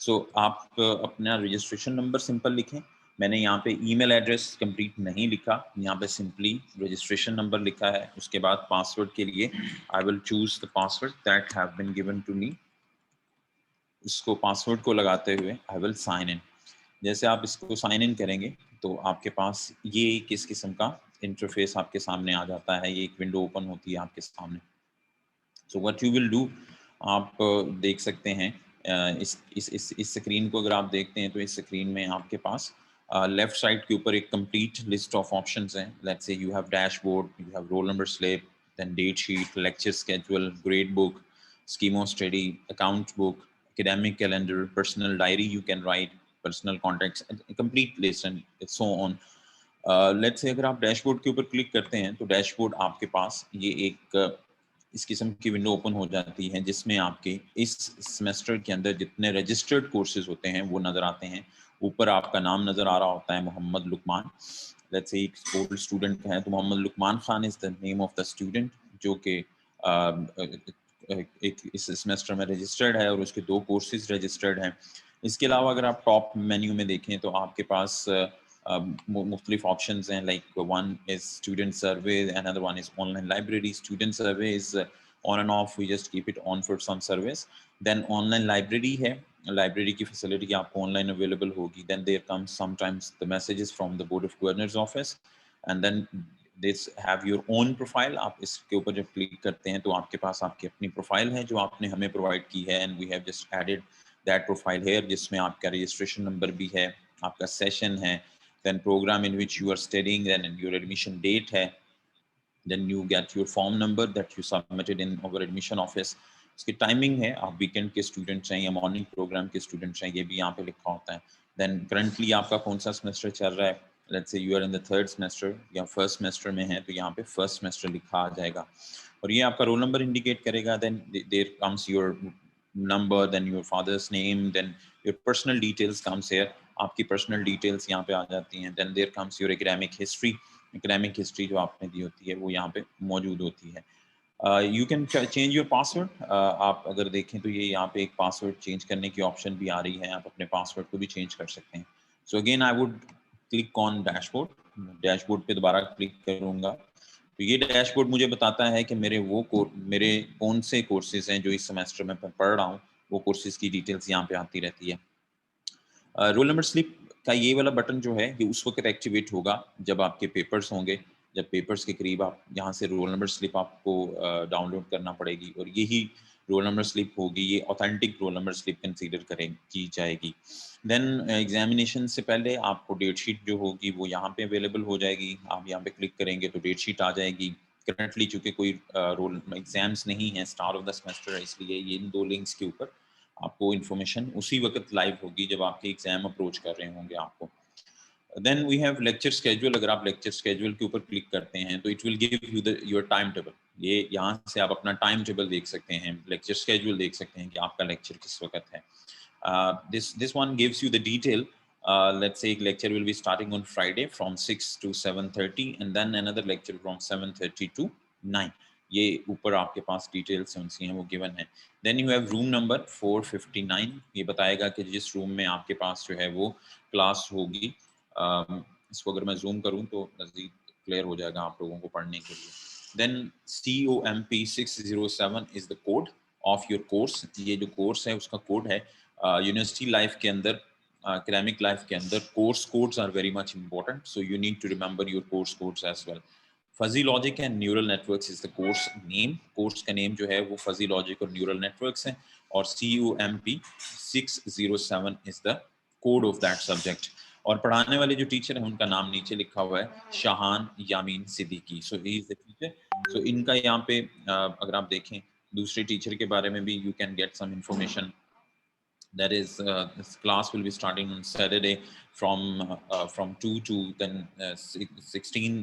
So आप अपना registration number simple लिखें। मैंने यहाँ पे email address complete नहीं लिखा, यहाँ पे सिंपली रजिस्ट्रेशन नंबर लिखा है। उसके बाद पासवर्ड के लिए I will choose the password that have been given to me. इसको पासवर्ड को लगाते हुए आई विल साइन इन। जैसे आप इसको साइन इन करेंगे तो आपके पास ये किस किस्म का इंटरफेस आपके सामने आ जाता है, ये एक विंडो ओपन होती है आपके सामने। So what you will do, आप देख सकते हैं इस स्क्रीन को अगर आप देखते हैं तो इस स्क्रीन में आपके पास लेफ्ट साइड के ऊपर एक कंप्लीट लिस्ट ऑफ ऑप्शंस हैं। Let's say you have dashboard, you have roll number slip, then date sheet, lecture schedule, grade book, scheme of study, account book, academic calendar, personal diary you can write, personal contacts, a complete list and so on. Let's say अगर आप dashboard के ऊपर click करते हैं तो dashboard आपके पास ये एक इस किस्म की विंडो ओपन हो जाती है जिसमें आपके इस सेमेस्टर के अंदर जितने रजिस्टर्ड कोर्सेज होते हैं वो नज़र आते हैं। ऊपर आपका नाम नज़र आ रहा होता है मोहम्मद लुकमान। लेट्स से एक ओल्ड स्टूडेंट है तो Mohammad Luqman Khan is the name of the student जो कि एक इस सेमेस्टर में रजिस्टर्ड है और उसके 2 कोर्सेज रजिस्टर्ड हैं। इसके अलावा अगर आप टॉप मेन्यू में देखें तो आपके पास मुख्तलिफ ऑप्शंस हैं, like one is student survey, another one is online library. Student survey is on and off, we just keep it on for some service. Then online library है, लाइब्रेरी की facility आपको online available होगी। Then there comes sometimes the messages from the board of governors office and then this have your own profile. आप इसके ऊपर जब click करते हैं तो आपके पास आपकी अपनी प्रोफाइल है जो आपने हमें प्रोवाइड की है and we have just added that profile here, जिसमें आपका रजिस्ट्रेशन नंबर भी है, आपका सेशन है, then program in which you are studying, then your admission date hai, then you get your form number that you submitted in our admission office. इसकी timing है, आप weekend के स्टूडेंट्स हैं या मॉर्निंग प्रोग्राम के students हैं, ये भी यहाँ पे लिखा होता है। देन करंटली आपका कौन सा सेमेस्टर चल रहा है, let's say you are in the 3rd semester या फर्स्ट सेमेस्टर में है तो यहाँ पे फर्स्ट सेमेस्टर लिखा आ जाएगा और ये आपका रोल नंबर इंडिकेट करेगा। Then there comes your number, then your father's name, then your personal details comes here, आपकी पर्सनल डिटेल्स यहाँ पे आ जाती हैं। Then there comes your academic history, academic history जो आपने दी होती है वो यहाँ पे मौजूद होती है। You can change your password. आप अगर देखें तो ये यहाँ पे एक पासवर्ड चेंज करने की ऑप्शन भी आ रही है, आप अपने पासवर्ड को भी चेंज कर सकते हैं। So again I would click on dashboard, dashboard पे दोबारा क्लिक करूँगा तो ये डैशबोर्ड मुझे बताता है कि मेरे कौन से कोर्सेज हैं जो इस सेमेस्टर में पढ़ रहा हूँ, वो कोर्सेज की डिटेल्स यहाँ पे आती रहती है। रोल नंबर स्लिप का ये वाला बटन जो है ये उस वक्त एक्टिवेट होगा जब आपके पेपर्स होंगे, जब पेपर्स के करीब आप यहाँ से रोल नंबर स्लिप आपको डाउनलोड करना पड़ेगी और यही रोल नंबर स्लिप होगी, ये authentic role number slip consider की जाएगी। देन एग्जामिनेशन से पहले आपको डेट शीट जो होगी वो यहाँ पे अवेलेबल हो जाएगी। आप यहाँ पे क्लिक करेंगे तो डेट शीट आ जाएगी। करंटली चूँकि कोई रोल एग्जाम्स नहीं है, स्टार्ट ऑफ द सेमेस्टर है, इसलिए ये इन 2 लिंक्स के ऊपर आपको इन्फॉर्मेशन उसी वक्त लाइव होगी जब आपके एग्जाम अप्रोच कर रहे होंगे आपको। Then we have lecture schedule. अगर आप लेक्चर स्केड्यूल के ऊपर क्लिक करते हैं तो it will give you your time table. ये यहाँ से आप अपना टाइम टेबल देख सकते हैं, लेक्चर स्केड्यूल देख सकते हैं कि आपका लेक्चर किस वक्त है। This one gives you the detail. Let's say lecture will be starting on Friday from 6 to 7:30 and then another lecture from 7:30 to 9. ये ऊपर आपके पास डिटेल्स हैं वो गिवन है। Then you have room number 459, ये बताएगा कि जिस रूम में आपके पास जो है वो क्लास होगी। इसको अगर मैं जूम करूं तो मज़ीद क्लियर हो जाएगा आप लोगों को पढ़ने के लिए। Then COMP 607 is the code of your course. ये जो कोर्स है उसका कोड है। यूनिवर्सिटी लाइफ के अंदर, academic life के अंदर course codes are very much important, so you need to remember your course codes as well. Fuzzy Logic and Neural Networks is the course name. Course का name जो है वो Fuzzy Logic और Neural Networks है और COMP 607 is the code of that subject. और पढ़ाने वाले जो टीचर हैं उनका नाम नीचे लिखा हुआ है, शाहान यामीन Siddiqui. So he is the teacher. So इनका यहाँ पे अगर आप देखें दूसरे टीचर के बारे में भी you can get some information. That is, this class will be starting on Saturday from 2 to then 16.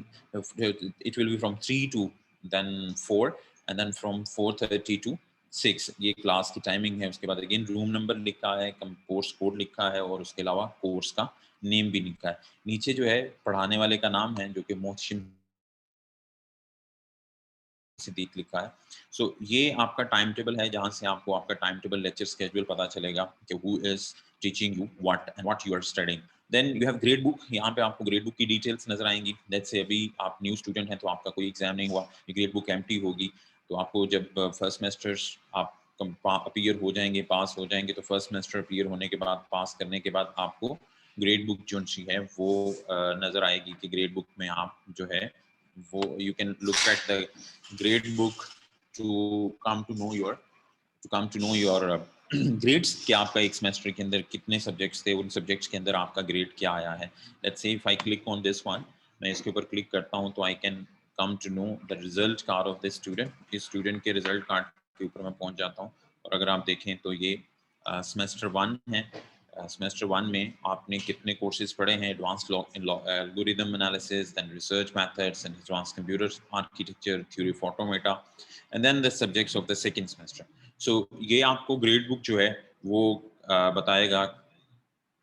It will be from 3 to then 4 and then from 4:30 to 6. ये क्लास की टाइमिंग है। उसके बाद अगेन रूम नंबर लिखा है, course code लिखा है और उसके अलावा कोर्स का नेम भी लिखा है। नीचे जो है पढ़ाने वाले का नाम है जो कि मोहसिन सिद्दीक लिखा है। सो ये आपका टाइम टेबल है जहां से आपको आपका टाइम टेबल लेक्चर स्केड्यूल पता चलेगा कि who is teaching you what and what you are studying. Then you have grade book. यहाँ पे आपको ग्रेड बुक की डिटेल्स नजर आएंगी। लेट्स से अभी आप न्यू स्टूडेंट हैं तो आपका कोई एग्जाम नहीं हुआ, ये ग्रेड बुक एम्प्टी होगी। तो आपको जब फर्स्ट सेमेस्टर्स आप अपीयर हो जाएंगे, पास हो जाएंगे, तो फर्स्ट सेमेस्टर अपीयर होने के बाद, पास करने के बाद आपको ग्रेड बुक जो है वो नजर आएगी कि ग्रेड बुक में आप जो है वो you can look at the grade book to come to know your grades कि आपका एक सेमेस्टर के अंदर कितने सब्जेक्ट्स थे, उन सब्जेक्ट्स के अंदर आपका ग्रेड क्या आया है। Let's say if I click on this one, मैं इसके ऊपर क्लिक करता हूं तो I can come to know the result card of this student. इस स्टूडेंट के रिजल्ट कार्ड के ऊपर मैं पहुंच जाता हूं और अगर आप देखें तो ये सेमेस्टर 1 है, सेमेस्टर 1 में आपने कितने कोर्सेज पढ़े हैं, advance algorithm analysis, then research methods and advance computer architecture, theory of automata, and then the subjects of the second semester. So ये आपको ग्रेड बुक जो है वो बताएगा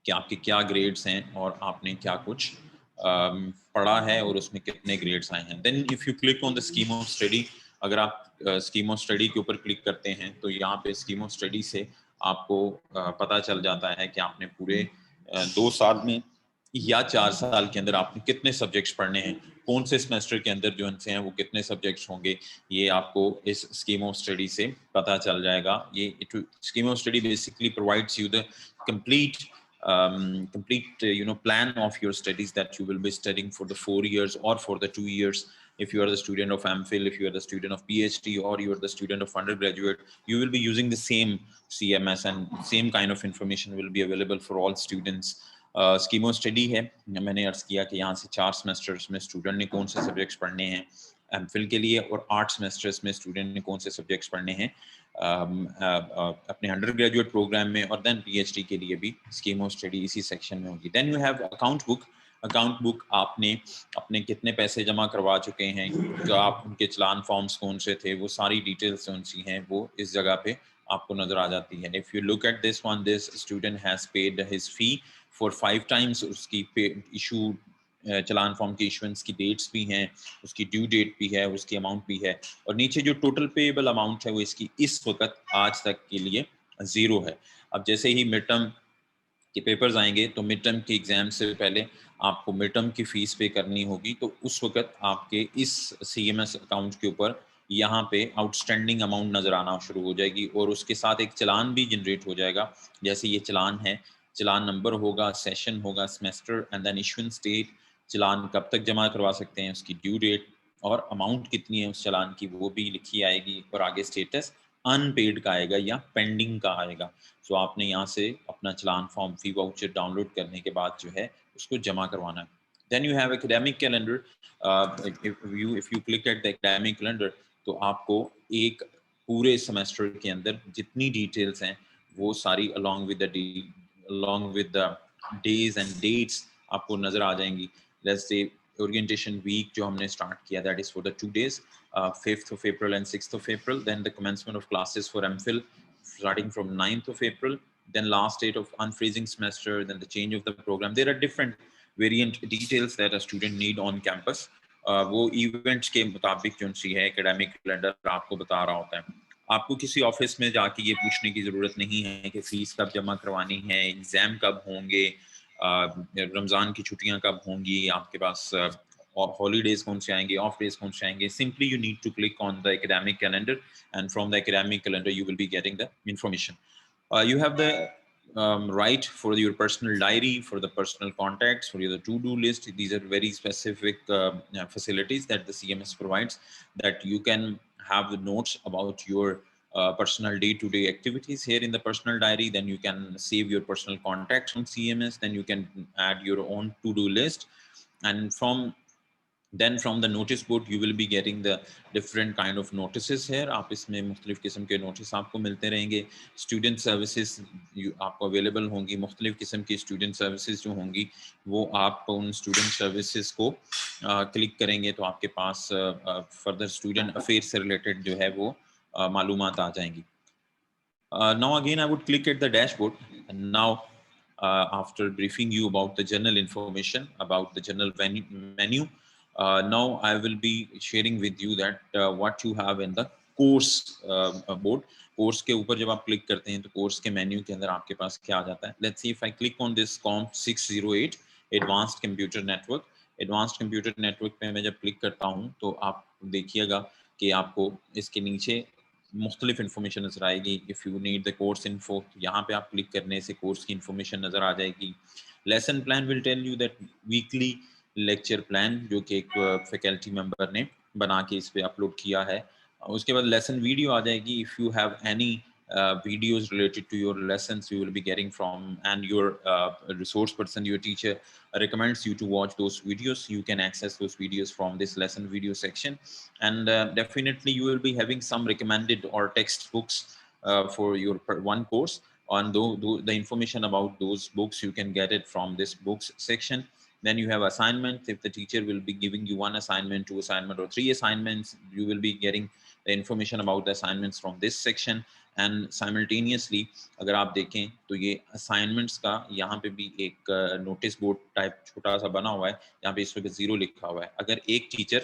कि आपके क्या ग्रेड्स हैं और आपने क्या कुछ पढ़ा है और उसमें कितने ग्रेड्स आए हैं. Then if you click on the scheme of study, अगर आप स्कीम ऑफ स्टडी के ऊपर क्लिक करते हैं तो यहाँ पे स्कीम ऑफ स्टडी से आपको पता चल जाता है कि आपने पूरे 2 साल में या 4 साल के अंदर आपने कितने सब्जेक्ट्स पढ़ने हैं, कौन से सेमेस्टर के अंदर जो उनसे हैं वो कितने सब्जेक्ट्स होंगे, ये आपको इस स्कीम ऑफ स्टडी से पता चल जाएगा. ये scheme of study basically provides you the complete plan of your studies that you will be studying for the 4 years or for the 2 years. If you are the student of MPhil, if you are the student of PhD, or you are the student of undergraduate, you will be using the same CMS and same kind of information will be available for all students. Scheme of study है, मैंने अर्ज किया कि यहाँ से 4 semesters में student ने कौन से सब्जेक्ट्स पढ़ने हैं एमफिल के लिए, और 8 सेमेस्टर्स में स्टूडेंट ने कौन से सब्जेक्ट्स पढ़ने हैं अपने अंडर ग्रेजुएट प्रोग्राम में, और देन पीएचडी के लिए भी स्कीम ऑफ स्टडी इसी सेक्शन में होगी. Then you have account book. Account book आपने अपने कितने पैसे जमा करवा चुके हैं, जो आप उनके चलान फॉर्म्स कौन से थे, वो सारी डिटेल्स कौन सी हैं वो इस जगह पे आपको नजर आ जाती है. If you look at this one, this student has paid his fee for 5 times. उसकी इशू चलान फॉर्म की इशुएंस की डेट्स भी हैं, उसकी ड्यू डेट भी है, उसकी अमाउंट भी है, और नीचे जो टोटल पेएबल अमाउंट है वो इसकी इस वक्त आज तक के लिए 0 है. अब जैसे ही मिड टर्म के पेपर्स आएंगे तो मिड टर्म के एग्जाम से पहले आपको मिड टर्म की फीस पे करनी होगी, तो उस वक्त आपके इस CMS अकाउंट के ऊपर यहाँ पे आउटस्टैंडिंग अमाउंट नजर आना शुरू हो जाएगी, और उसके साथ एक चलान भी जनरेट हो जाएगा. जैसे ये चलान है, चलान नंबर होगा, सेशन होगा, semester, and then issuance date, challan कब तक जमा करवा सकते हैं, उसकी ड्यू डेट और अमाउंट कितनी है उस चलान की वो भी लिखी आएगी, और आगे स्टेटस अनपेड का आएगा या पेंडिंग का आएगा. सो आपने यहाँ से अपना challan form fee voucher download करने के बाद जो है उसको जमा करवाना है. Then you have academic calendar. If you click at the academic calendar तो आपको एक पूरे सेमेस्टर के अंदर जितनी डिटेल्स हैं वो सारी along with the days and dates आपको नजर आ जाएंगी. Let's say orientation week जो हमने start किया, that is for the 2 days, 5th of April and 6th of April. Then the commencement of classes for MPhil starting from 9th of April. Then last date of unfreezing semester. Then the change of the program. There are different variant details that a student need on campus. वो events के मुताबिक जो सी है academic calendar आपको बता रहा होता है. आपको किसी ऑफिस में जाके ये पूछने की ज़रूरत नहीं है कि फीस कब जमा करवानी है, एग्ज़ाम कब होंगे, रमज़ान की छुट्टियां कब होंगी, आपके पास हॉलीडेज कौन से आएंगे, ऑफ डेज कौन से आएंगे. Simply you need to click on the academic calendar and from the academic calendar you will be getting the information. You have the right for your personal diary, for the personal contacts, for your to-do list. These are very specific facilities that the CMS provides, that you can have the notes about your personal day-to-day activities here in the personal diary. Then you can save your personal contacts on CMS. Then you can add your own to-do list, and from the notice board you will be getting the different kind of notices here. आप इसमें मुख्तलिफ किस्म के notice आपको मिलते रहेंगे. Student services आपको available होंगी, मुख्तलिफ किस्म की student services जो होंगी वो आप उन student services को क्लिक करेंगे तो आपके पास further student affairs से related जो है वो मालूमात आ जाएंगी. Now again I would click at the dashboard, and now after briefing you about the general information about the general menu, now I will be sharing with you that what you have in the course board. Course के ऊपर जब आप click करते हैं तो course के menu के अंदर आपके पास क्या आ जाता है. Let's see if I click on this COMP 608 advanced computer network. Advanced computer network पे मैं जब क्लिक करता हूं तो आप देखिएगा कि आपको इसके नीचे मुख्तलिफ इन्फॉर्मेशन नजर आएगी. If you need the course info, यहाँ पे आप क्लिक करने से कोर्स की इन्फॉर्मेशन नजर आ जाएगी. Lesson plan will tell you that weekly lecture plan जो कि एक फैकल्टी मेंबर ने बना के इस पे अपलोड किया है. उसके बाद लेसन वीडियो आ जाएगी. If you have any videos related to your lessons you will be getting from, and your resource person, your teacher recommends you to watch those videos, you can access those videos from this lesson video section. And definitely you will be having some recommended or textbooks for your one course. on the information about those books, you can get it from this books section. Then you have assignments. If the teacher will be giving you 1 assignment, 2 assignment, or 3 assignments, you will be getting the information about the assignments from this section. And simultaneously अगर आप देखें तो ये assignments का यहाँ पे भी एक notice board type छोटा सा बना हुआ है, यहाँ पे इस पे 0 लिखा हुआ है. अगर एक teacher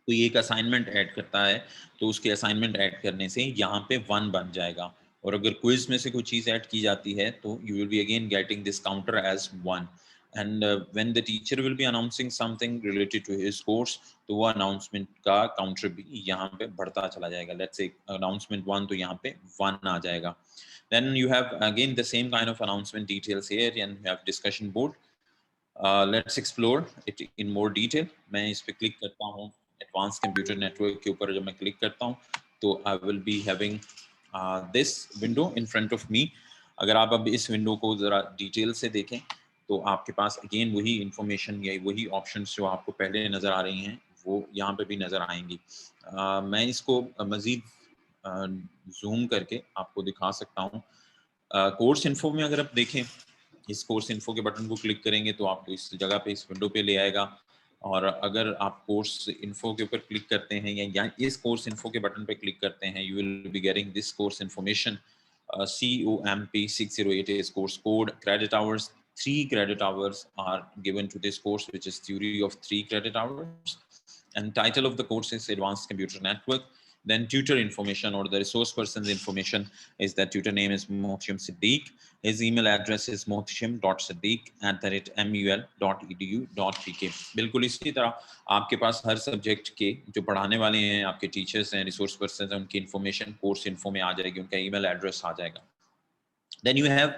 कोई एक असाइनमेंट ऐड करता है तो उसके असाइनमेंट ऐड करने से यहाँ पे 1 बन जाएगा, और अगर क्विज में से कोई चीज ऐड की जाती है तो you will be again getting this counter as 1. And when the teacher will be announcing something related to his course, तो वो अनाउंसमेंट का काउंटर भी यहाँ पे बढ़ता चला जाएगा. लेट्स से अनाउंसमेंट 1 तो यहाँ पे 1 आ जाएगा. Then you have again the same kind of announcement details here, and you have discussion board. Let's explore it in more detail. मैं इस पे क्लिक करता हूँ एडवांस कंप्यूटर नेटवर्क के ऊपर. जब मैं क्लिक करता हूँ तो आई will be having this window in front of me. अगर आप अब इस विंडो को ज़रा डिटेल से देखें तो आपके पास अगेन वही इंफॉर्मेशन या वही ऑप्शंस जो आपको पहले नज़र आ रही हैं वो यहाँ पे भी नज़र आएंगी. मैं इसको मज़ीद जूम करके आपको दिखा सकता हूँ. कोर्स इन्फो में अगर आप देखें, इस कोर्स इन्फो के बटन को क्लिक करेंगे तो आपको इस जगह पे इस विंडो पे ले आएगा. और अगर आप कोर्स इन्फो के ऊपर क्लिक करते हैं या इस कोर्स इन्फो के बटन पे क्लिक करते हैं, you will be getting this course information. COMP 608 is course code. Credit hours, 3 credit hours are given to this course, which is theory of 3 credit hours. And title of the course is Advanced Computer Network. Then tutor information or the resource person's information is that tutor name is Mohtim Siddiq. His email address is mohtim.siddiq@mul.edu.pk. बिल्कुल इसी तरह आपके पास हर subject के जो पढ़ाने वाले हैं, आपके टीचर्स हैं, रिसोर्स पर्सन हैं, उनकी इन्फॉर्मेशन कोर्स इन्फो में आ जाएगी, उनका ईमेल एड्रेस आ जाएगा. Then you have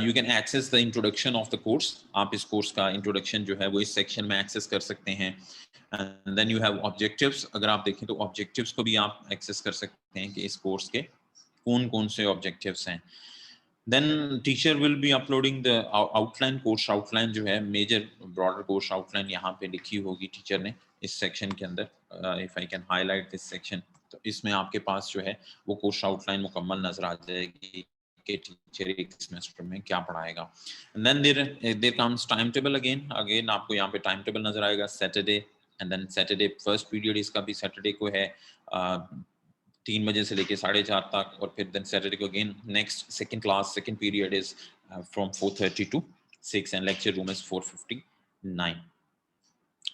you can access the introduction of the course. आप इस कोर्स का इंट्रोडक्शन जो है वो इस सेक्शन में एक्सेस कर सकते हैं. And then you have objectives. अगर आप देखें तो objectives को भी आप एक्सेस कर सकते हैं कि इस कोर्स के कौन-कौन से objectives हैं. Then teacher will be uploading the outline. course outline जो है major broader course outline यहाँ पे लिखी होगी टीचर ने इस सेक्शन के अंदर. If I can highlight this section, तो इसमें आपके पास जो है वो कोर्स आउटलाइन मुकम्मल नजर आ जाएगी कि टीचर एक सेमेस्टर में क्या पढ़ाएगा. And then there comes timetable again. आपको यहाँ पे timetable नजर आएगा. Saturday, and then Saturday first period इसका भी Saturday को है 3 बजे से लेके 4:30 तक, और फिर then Saturday को again next second period is from 4:30 to 6, and lecture room is 459.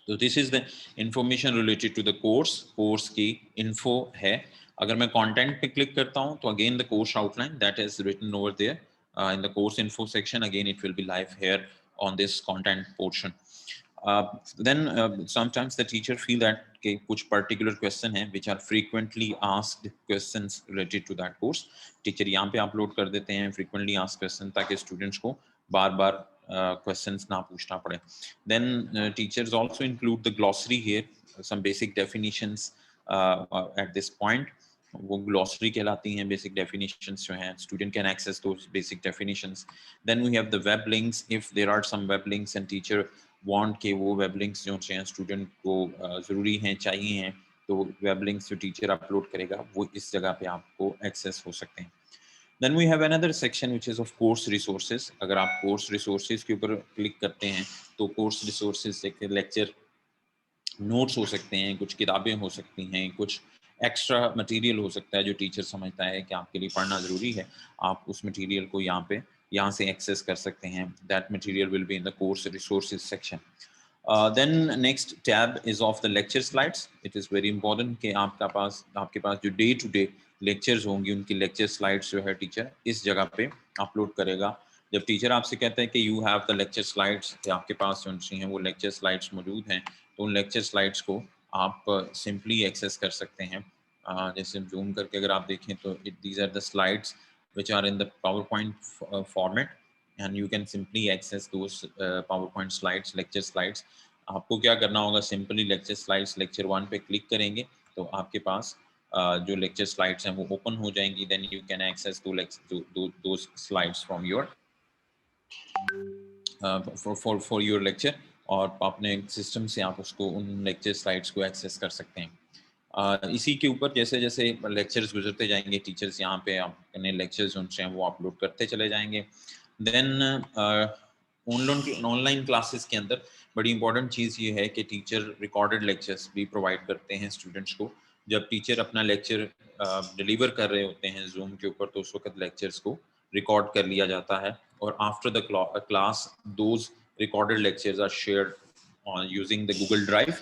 So this is the information related to the course की info है. अगर मैं content पे click करता हूँ तो again the course outline that is written over there in the course info section. Again it will be live here on this content portion. Then sometimes the teacher feel that कि कुछ particular question हैं which are frequently asked questions related to that course. Teacher यहाँ पे upload कर देते हैं frequently asked question ताकि students को बार-बार questions ना पूछना पड़े. Then teachers also include the glossary here, some basic definitions at this point. वो glossary कहलाती हैं, basic definitions जो हैं, student can access those basic definitions. Then we have the web links. If there are some web links and teacher want के वो web links जो हैं student को ज़रूरी हैं, चाहिए हैं, तो web links जो teacher upload करेगा वो इस जगह पे आपको access हो सकते हैं. Then we have another section which is of course resources. अगर आप course resources के ऊपर click करते हैं तो course resources एक lecture notes हो सकते हैं, कुछ किताबें हो सकती हैं, कुछ एक्स्ट्रा मटेरियल हो सकता है जो टीचर समझता है कि आपके लिए पढ़ना ज़रूरी है. आप उस मटेरियल को यहाँ से एक्सेस कर सकते हैं. That material will be in the course resources section. Then next tab is of the lecture slides. It is very important कि आपके पास जो day to day lectures होंगी उनकी lecture slides जो है टीचर इस जगह पे अपलोड करेगा. जब टीचर आपसे कहता है कि you have the lecture slides, कि आपके पास जो हैं वो lecture slides मौजूद हैं, तो उन lecture slides को आप simply access कर सकते हैं. जैसे जूम करके अगर आप देखें तो these are the slides which are in the PowerPoint format, and you can simply access those PowerPoint slides, lecture slides. आपको क्या करना होगा, simply lecture slides lecture 1 पे क्लिक करेंगे तो आपके पास जो lecture slides हैं वो open हो जाएंगी. Then you can access those slides from your for your lecture, और अपने सिस्टम से आप उसको उन lecture slides को access कर सकते हैं. इसी के ऊपर जैसे जैसे लेक्चर्स गुजरते जाएंगे, टीचर्स यहाँ पे अपने लेक्चर्स उनसे वो अपलोड करते चले जाएंगे। देन ऑनलाइन क्लासेस के अंदर बड़ी इंपॉर्टेंट चीज़ ये है कि टीचर रिकॉर्डेड लेक्चर्स भी प्रोवाइड करते हैं स्टूडेंट्स को। जब टीचर अपना लेक्चर डिलीवर कर रहे होते हैं जूम के ऊपर, तो उस वक्त लेक्चर्स को रिकॉर्ड कर लिया जाता है और after the class those recorded lectures are shared using the Google Drive.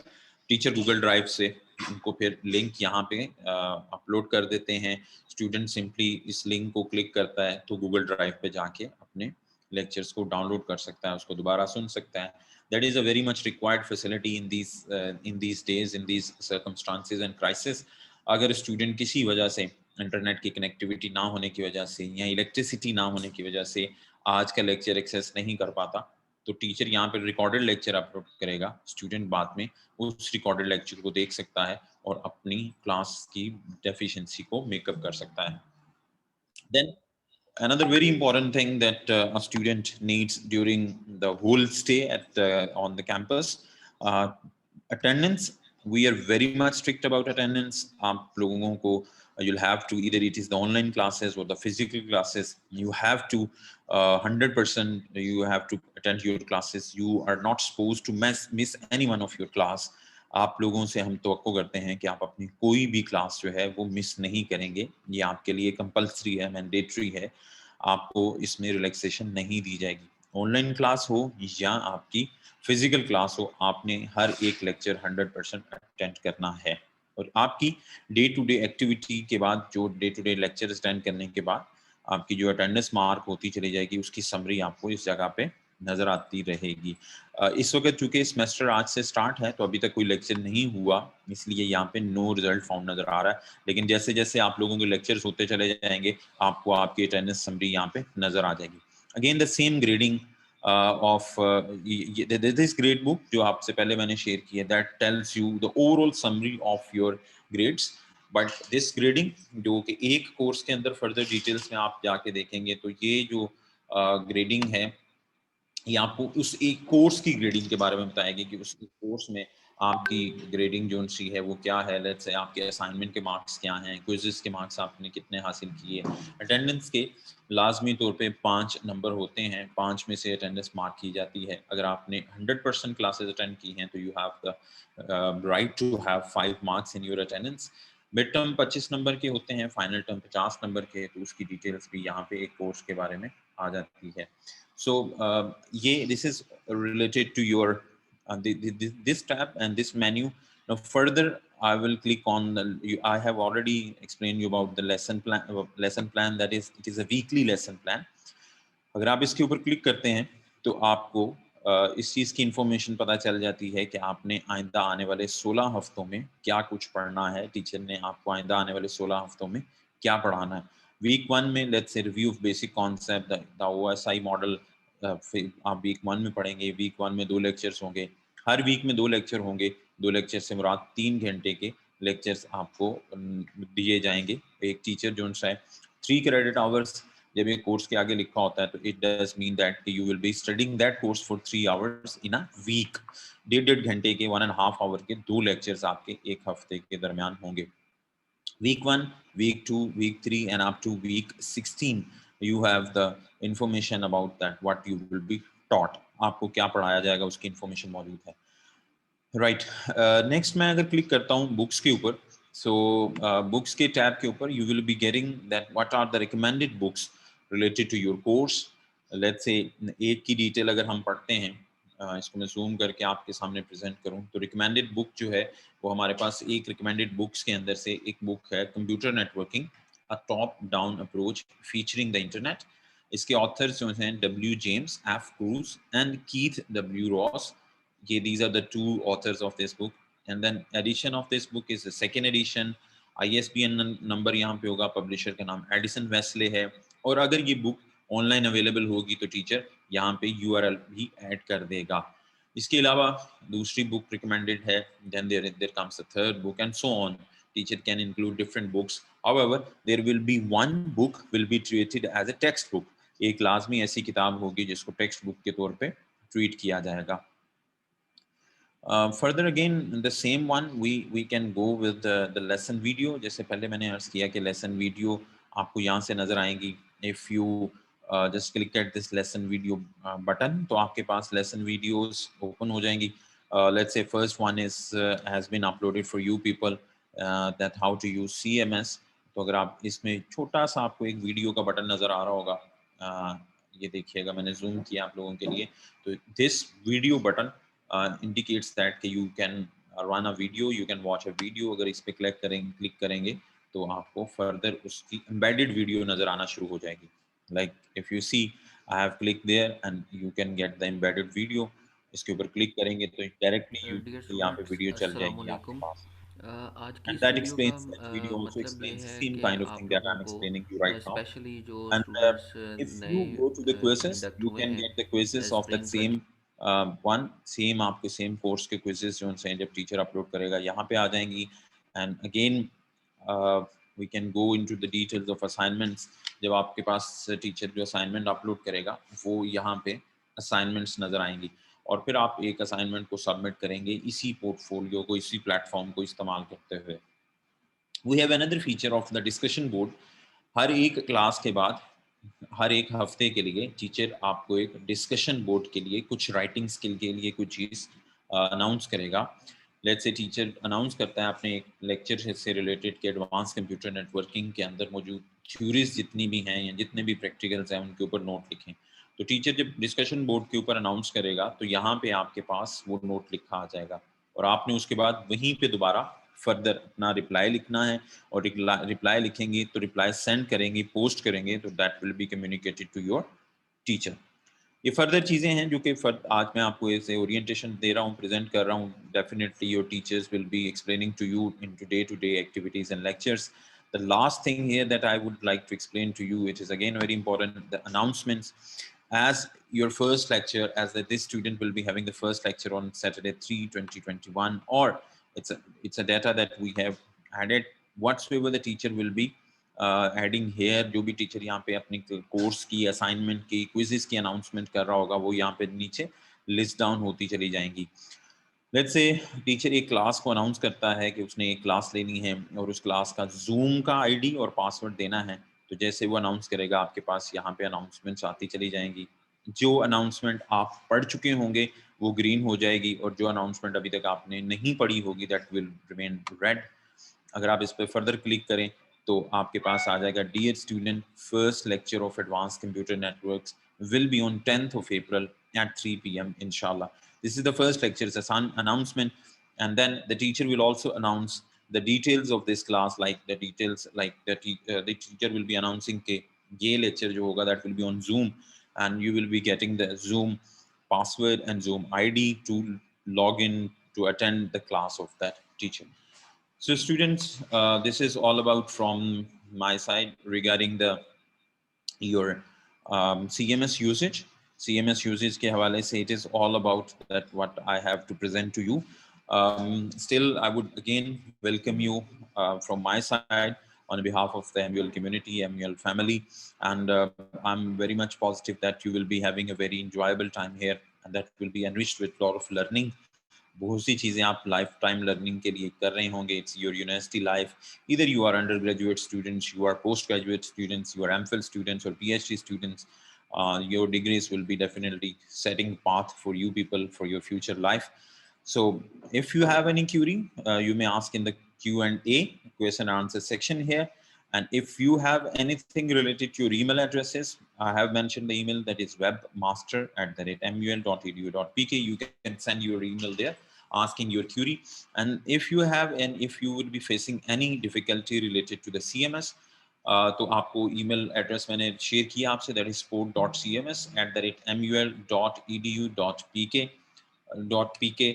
Teacher Google Drive से उनको फिर लिंक यहाँ पे अपलोड कर देते हैं। स्टूडेंट सिंपली इस लिंक को क्लिक करता है तो गूगल ड्राइव पे जाके अपने लेक्चर्स को डाउनलोड कर सकता है, उसको दोबारा सुन सकता है। That is a very much required facility in these days, in these circumstances and crisis. अगर स्टूडेंट किसी वजह से इंटरनेट की कनेक्टिविटी ना होने की वजह से या इलेक्ट्रिसिटी ना होने की वजह से आज का लेक्चर एक्सेस नहीं कर पाता, तो टीचर यहाँ पर रिकॉर्डेड लेक्चर अपलोड करेगा। स्टूडेंट बाद में उस रिकॉर्डेड लेक्चर को देख सकता है और अपनी क्लास की डेफिशिएंसी को मेकअप कर सकता है। Then another very important thing that a student needs during the whole stay at on the campus, attendance. We are very much strict about attendance. आप लोगों को you'll have to, either it is the online classes or the physical classes, you have to 100% you have to attend your classes. You are not supposed to miss any one of your class. आप लोगों से हम तवक्को करते हैं कि आप अपनी कोई भी क्लास जो है वो मिस नहीं करेंगे। ये आपके लिए कंपल्सरी है, मैंडेटरी है, आपको इसमें रिलैक्सेशन नहीं दी जाएगी। ऑनलाइन क्लास हो या आपकी फिजिकल क्लास हो, आपने हर एक लेक्चर 100% अटेंड करना है। और आपकी डे टू डे एक्टिविटी के बाद, जो day to day lecture attend करने के बाद आपकी जो अटेंडेंस मार्क होती चली जाएगी, उसकी समरी आपको इस जगह पे नजर आती रहेगी। इस वक्त चूंकि सेमेस्टर आज से स्टार्ट है तो अभी तक कोई लेक्चर नहीं हुआ, इसलिए यहाँ पे नो रिजल्ट फाउंड नजर आ रहा है। लेकिन जैसे जैसे आप लोगों के लेक्चर्स होते चले जाएंगे, आपको आपकी अटेंडेंस समरी यहाँ पे नजर आ जाएगी। Again the same grading of this grade book जो आपसे पहले मैंने शेयर की है, that tells you the overall summary of your grades. But this grading जो कि एक कोर्स के अंदर फर्दर डिटेल्स में आप जाके देखेंगे, तो ये जो ग्रेडिंग है ये आपको उस एक कोर्स की ग्रेडिंग के बारे में बताएगी कि उस कोर्स में आपकी ग्रेडिंग जो सी है वो क्या है। लेट्स से आपके असाइनमेंट के मार्क्स क्या हैं, क्विज़ेस के मार्क्स आपने कितने हासिल किए। अटेंडेंस के लाजमी तौर पे 5 नंबर होते हैं, 5 में से अटेंडेंस मार्क की जाती है। अगर आपने 100% क्लासेस अटेंड की हैं तो you have the right to have 5 marks in your attendance. Mid term 25 number के होते हैं, फाइनल टर्म 50 नंबर के, तो उसकी डिटेल्स भी यहाँ पे एक कोर्स के बारे में आ जाती है। So this is related to your this tab and this menu. Now further I will click on I have already explained you about the lesson plan that is, it is a weekly lesson plan. अगर आप इसके ऊपर click करते हैं तो आपको इस चीज़ की इंफॉर्मेशन पता चल जाती है कि आपने आइंदा आने वाले 16 हफ्तों में क्या कुछ पढ़ना है। टीचर ने आपको आइंदा आने वाले 16 हफ्तों में क्या पढ़ाना है। वीक 1 में let's say review of basic concept the OSI model, आप वीक 1 में पढ़ेंगे। वीक 1 में 2 लेक्चर्स होंगे, हर वीक में 2 लेक्चर होंगे। 2 लेक्चर से मुराद 3 घंटे के लेक्चर्स आपको दिए जाएंगे। एक टीचर जो है 3 क्रेडिट आवर्स, जब एक कोर्स के आगे लिखा होता है तो it does mean that you will be studying that course for 3 hours in a week. 1.5 घंटे के 1.5 आवर के 2 लेक्चर्स आपके एक हफ्ते के दरमियान होंगे। Week 1, Week 2, Week 3 and up to Week 16 you have the information about that what you will be taught. आपको क्या पढ़ाया जाएगा उसकी information मौजूद है। Right. Next मैं अगर क्लिक करता हूँ बुक्स के ऊपर, so बुक्स के टैब के ऊपर you will be getting that what are the recommended books related to your course. Let's say एक की डिटेल अगर हम पढ़ते हैं, इसको मैं जूम करके आपके सामने प्रेजेंट करूं तो रिकमेंडेड बुक जो है वो हमारे पास एक रिकमेंडेड बुक्स के अंदर से एक बुक है computer networking, a top down approach featuring the internet. इसके ऑथर्स जो हैं W. James F. Cruz and Keith W. Ross. ये these are the 2 authors of this book. And then edition of this book is the second edition. ISBN number यहाँ पे होगा, publisher का नाम Edison Wesley है। और अगर ये बुक ऑनलाइन अवेलेबल होगी तो टीचर यहाँ पे URL भी ऐड कर देगा। इसके अलावा दूसरी बुक रिकमेंडेड है, then there comes a third book and so on. Teacher can include different books. However, there will be one book will be treated as a textbook. एक लाजमी ऐसी किताब होगी जिसको टेक्स्ट बुक के तौर पे ट्रीट किया जाएगा। Further again, the same one, we can go with the lesson video. जैसे पहले मैंने अर्ज किया कि lesson video आपको यहाँ से नजर आएंगी. If you just click at this lesson video button, तो आपके पास lesson videos open हो जाएंगी. Let's say first one is has been uploaded for you people, that how to use CMS. तो अगर आप इसमें छोटा सा आपको एक वीडियो का बटन नजर आ रहा होगा, ये देखिएगा, मैंने जूम किया आप लोगों के लिए. तो this video button indicates that कि you can run a video, you can watch a video. अगर इस पे क्लिक करेंगे तो आपको फर्दर उसकी embedded video नजर आना शुरू हो जाएगी. Like if you see, I have clicked there and you can get the embedded video. इसके ऊपर क्लिक करेंगे तो डायरेक्टली डियर यहाँ पे स्टूडेंट्स वीडियो चल अस्सलाम जाएगी आपके वालेकुम। पास. आज की And इस that वीडियो का explains, that video also मतलब ये explains the है same कि kind of thing आप that लोगों I'm को explaining to you right now. Specially जो And स्टूडेंट्स if नए you go to the quizzes, induct you हुए can हैं get the quizzes of that spring same one, same आपके same course के quizzes जो उनसे जब teacher upload करेगा यहाँ पे आ जाएंगी. And again we can go into the details of assignments. जब आपके पास teacher जो assignment upload करेगा वो यहाँ पे assignments नजर आएंगी और फिर आप एक assignment को submit करेंगे इसी portfolio को, इसी platform को इस्तेमाल करते हुए. We have another feature of the discussion board. हर एक क्लास के बाद हर एक हफ्ते के लिए टीचर आपको एक डिस्कशन बोर्ड के लिए कुछ राइटिंग स्किल के लिए कुछ चीज़ अनाउंस करेगा. लेट्स से टीचर अनाउंस करता है अपने एक लेक्चर से रिलेटेड के एडवांस कंप्यूटर नेटवर्किंग के अंदर मौजूद थ्योरीज जितनी भी हैं या जितने भी प्रैक्टिकल्स हैं उनके ऊपर नोट लिखें. तो टीचर जब डिस्कशन बोर्ड के ऊपर अनाउंस करेगा तो यहाँ पे आपके पास वो नोट लिखा आ जाएगा और आपने उसके बाद वहीं पे दोबारा फर्दर अपना रिप्लाई लिखना है और रिप्लाई लिखेंगे तो रिप्लाई सेंड करेंगे, पोस्ट करेंगे तो that will be communicated to your teacher. ये फर्दर चीज़ें हैं जो कि आज मैं आपको ऐसे ओरिएंटेशन दे रहा हूँ, प्रेजेंट कर रहा हूँ. Definitely your teachers will be explaining to you in today activities and lectures. The last thing here that I would like to explain to you, it is again very important, the announcements. As your first lecture, as this student will be having the first lecture on Saturday 3/2021, or it's a data that we have added. Whatsoever the teacher will be adding here, जो भी teacher यहाँ पे अपनी course की, assignment की, quizzes की announcement कर रहा होगा वो यहाँ पे नीचे लिस्ट डाउन होती चली जाएंगी. लेट्स से टीचर एक क्लास को अनाउंस करता है कि उसने एक क्लास लेनी है और उस क्लास का जूम का आईडी और पासवर्ड देना है. तो जैसे वो अनाउंस करेगा आपके पास यहाँ पे अनाउंसमेंट्स आती चली जाएंगी. जो अनाउंसमेंट आप पढ़ चुके होंगे वो ग्रीन हो जाएगी और जो अनाउंसमेंट अभी तक आपने नहीं पढ़ी होगी दैट विल रिमेन रेड. अगर आप इस पर फर्दर क्लिक करें तो आपके पास आ जाएगा, dear student, first lecture of advance computer networks will be on 10th of April at 3 p.m. inshallah. This is the first lecture, it's a announcement, and then the teacher will also announce the details of this class, like the details, like the teacher will be announcing ke ye lecture jo hoga that will be on Zoom, and you will be getting the Zoom password and Zoom ID to log in to attend the class of that teacher. So students, this is all about from my side regarding the your CMS usage. CMS usage के हवाले से it is all about that what I have to present to you. Still, I would again welcome you from my side on behalf of the MUL community, MUL family, and I'm very much positive that you will be having a very enjoyable time here and that will be enriched with a lot of learning. बहुत सी चीज़ें आप life time learning के लिए कर रहे होंगे. It's your university life, इधर you are undergraduate students, you are postgraduate students, you are MPhil students और PhD students. Your degrees will be definitely setting path for you people for your future life. So if you have any query, you may ask in the Q&A, question and answer section here. And if you have anything related to your email addresses, I have mentioned the email, that is webmaster@mul.edu.pk. You can send your email there asking your query. And if you have, and if you would be facing any difficulty related to the CMS, तो आपको email address मैंने share किया आपसे, that is sport.cms@mul.edu.pk.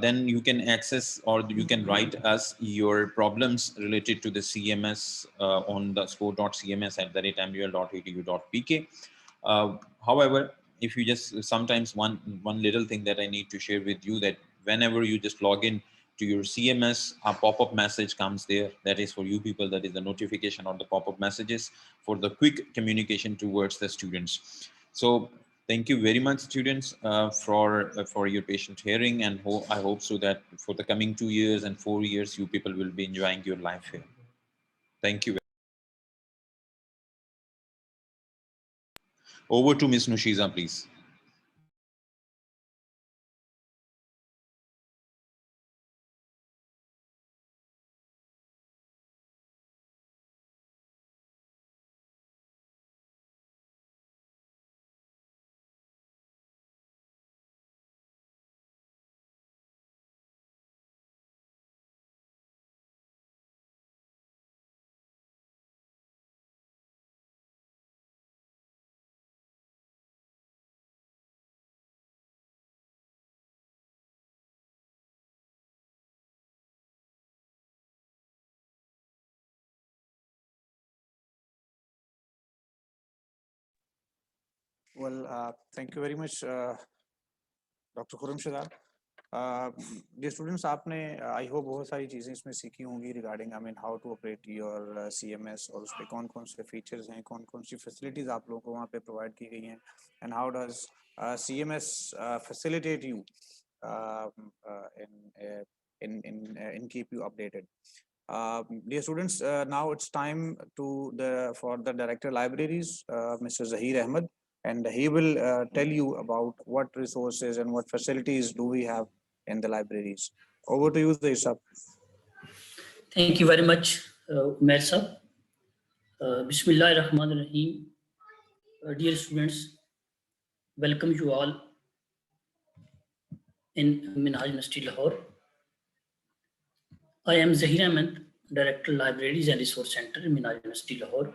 Then you can access or you can write us your problems related to the CMS on the sport.cms@mul.edu.pk. However, if you just sometimes one little thing that I need to share with you, that whenever you just log in to your CMS, a pop-up message comes there. That is for you people, that is the notification or the pop-up messages for the quick communication towards the students. So Thank you very much, students, for your patient hearing, and I hope so that for the coming 2 years and 4 years, you people will be enjoying your life here. Thank you. Over to Ms. Nushiza, please. Well, thank you very much, Dr. Khurramshed. Dear students, आपने I hope बहुत सारी चीजें इसमें सीखी होंगी regarding I mean how to operate your CMS और उसपे कौन-कौन से features हैं, कौन-कौन सी facilities आप लोगों को वहाँ पे provide की गई हैं, and how does CMS facilitate you in keep you updated. Dear students, now it's time for the Director Libraries, Mr. Zahir Ahmed, and he will tell you about what resources and what facilities do we have in the libraries. Over to you, Zahir sir. Thank you very much, Umair sir. Bismillahirrahmanirrahim. Dear students, welcome you all in Minhaj University Lahore. I am Zahir Ahmed, Director Libraries and Resource Center in Minhaj University Lahore.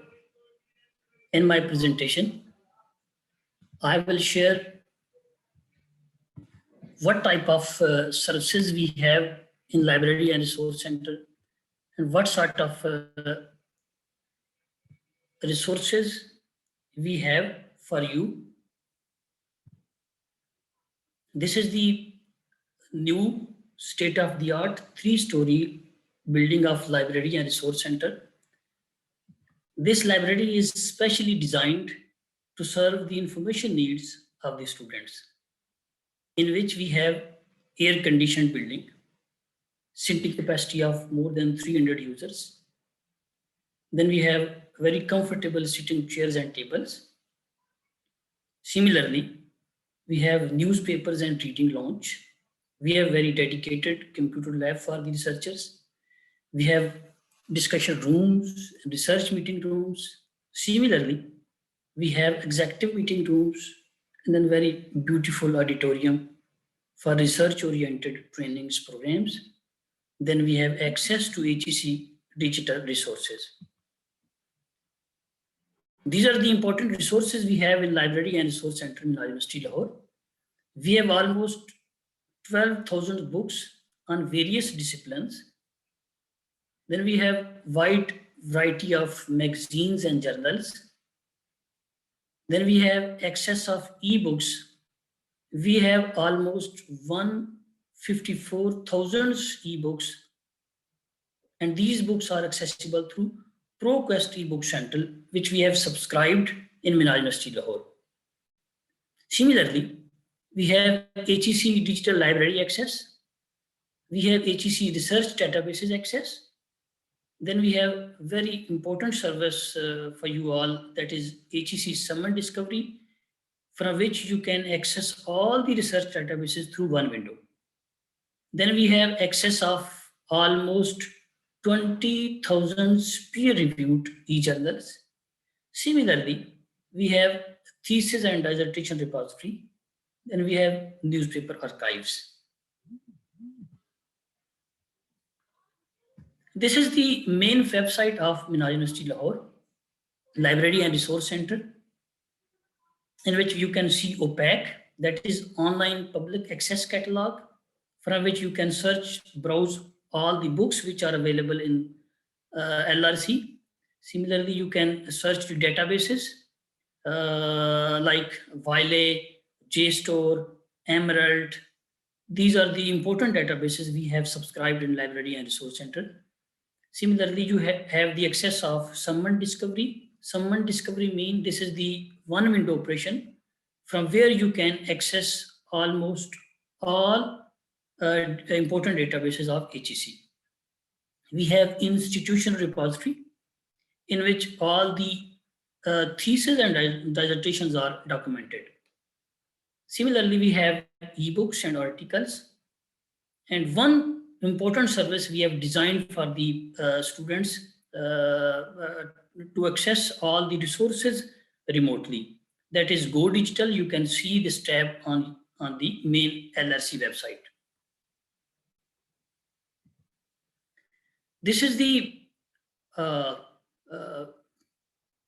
In my presentation, I will share what type of services we have in Library and Resource Center and what sort of resources we have for you. This is the new state-of-the-art 3-story building of Library and Resource Center. This library is specially designed to serve the information needs of the students, in which we have air-conditioned building, seating capacity of more than 300 users. Then we have very comfortable sitting chairs and tables. Similarly, we have newspapers and reading lounge. We have very dedicated computer lab for the researchers. We have discussion rooms, research meeting rooms. Similarly, we have executive meeting rooms and then very beautiful auditorium for research-oriented trainings programs. Then we have access to HEC digital resources. These are the important resources we have in Library and Resource Center in University Lahore. We have almost 12,000 books on various disciplines. Then we have wide variety of magazines and journals. Then we have access of e-books. We have almost 154,000 e-books, and these books are accessible through ProQuest eBook Center, which we have subscribed in Minhaj University Lahore. Similarly, we have HEC Digital Library access. We have HEC Research Databases access. Then we have very important service for you all, that is HEC Summon Discovery, from which you can access all the research databases through one window. Then we have access of almost 20,000 peer-reviewed e-journals. Similarly, we have thesis and dissertation repository. Then we have newspaper archives. This is the main website of Minhaj University Lahore, Library and Resource Center, in which you can see OPAC, that is online public access catalog, from which you can search, browse all the books which are available in LRC. Similarly, you can search the databases like Wiley, JSTOR, Emerald. These are the important databases we have subscribed in Library and Resource Center. Similarly, you have the access of Summon Discovery. Summon Discovery means this is the one window operation from where you can access almost all important databases of HEC. We have institution repository in which all the theses and dissertations are documented. Similarly, we have ebooks and articles. And one important service we have designed for the students to access all the resources remotely. That is Go Digital. You can see this tab on the main LRC website. This is the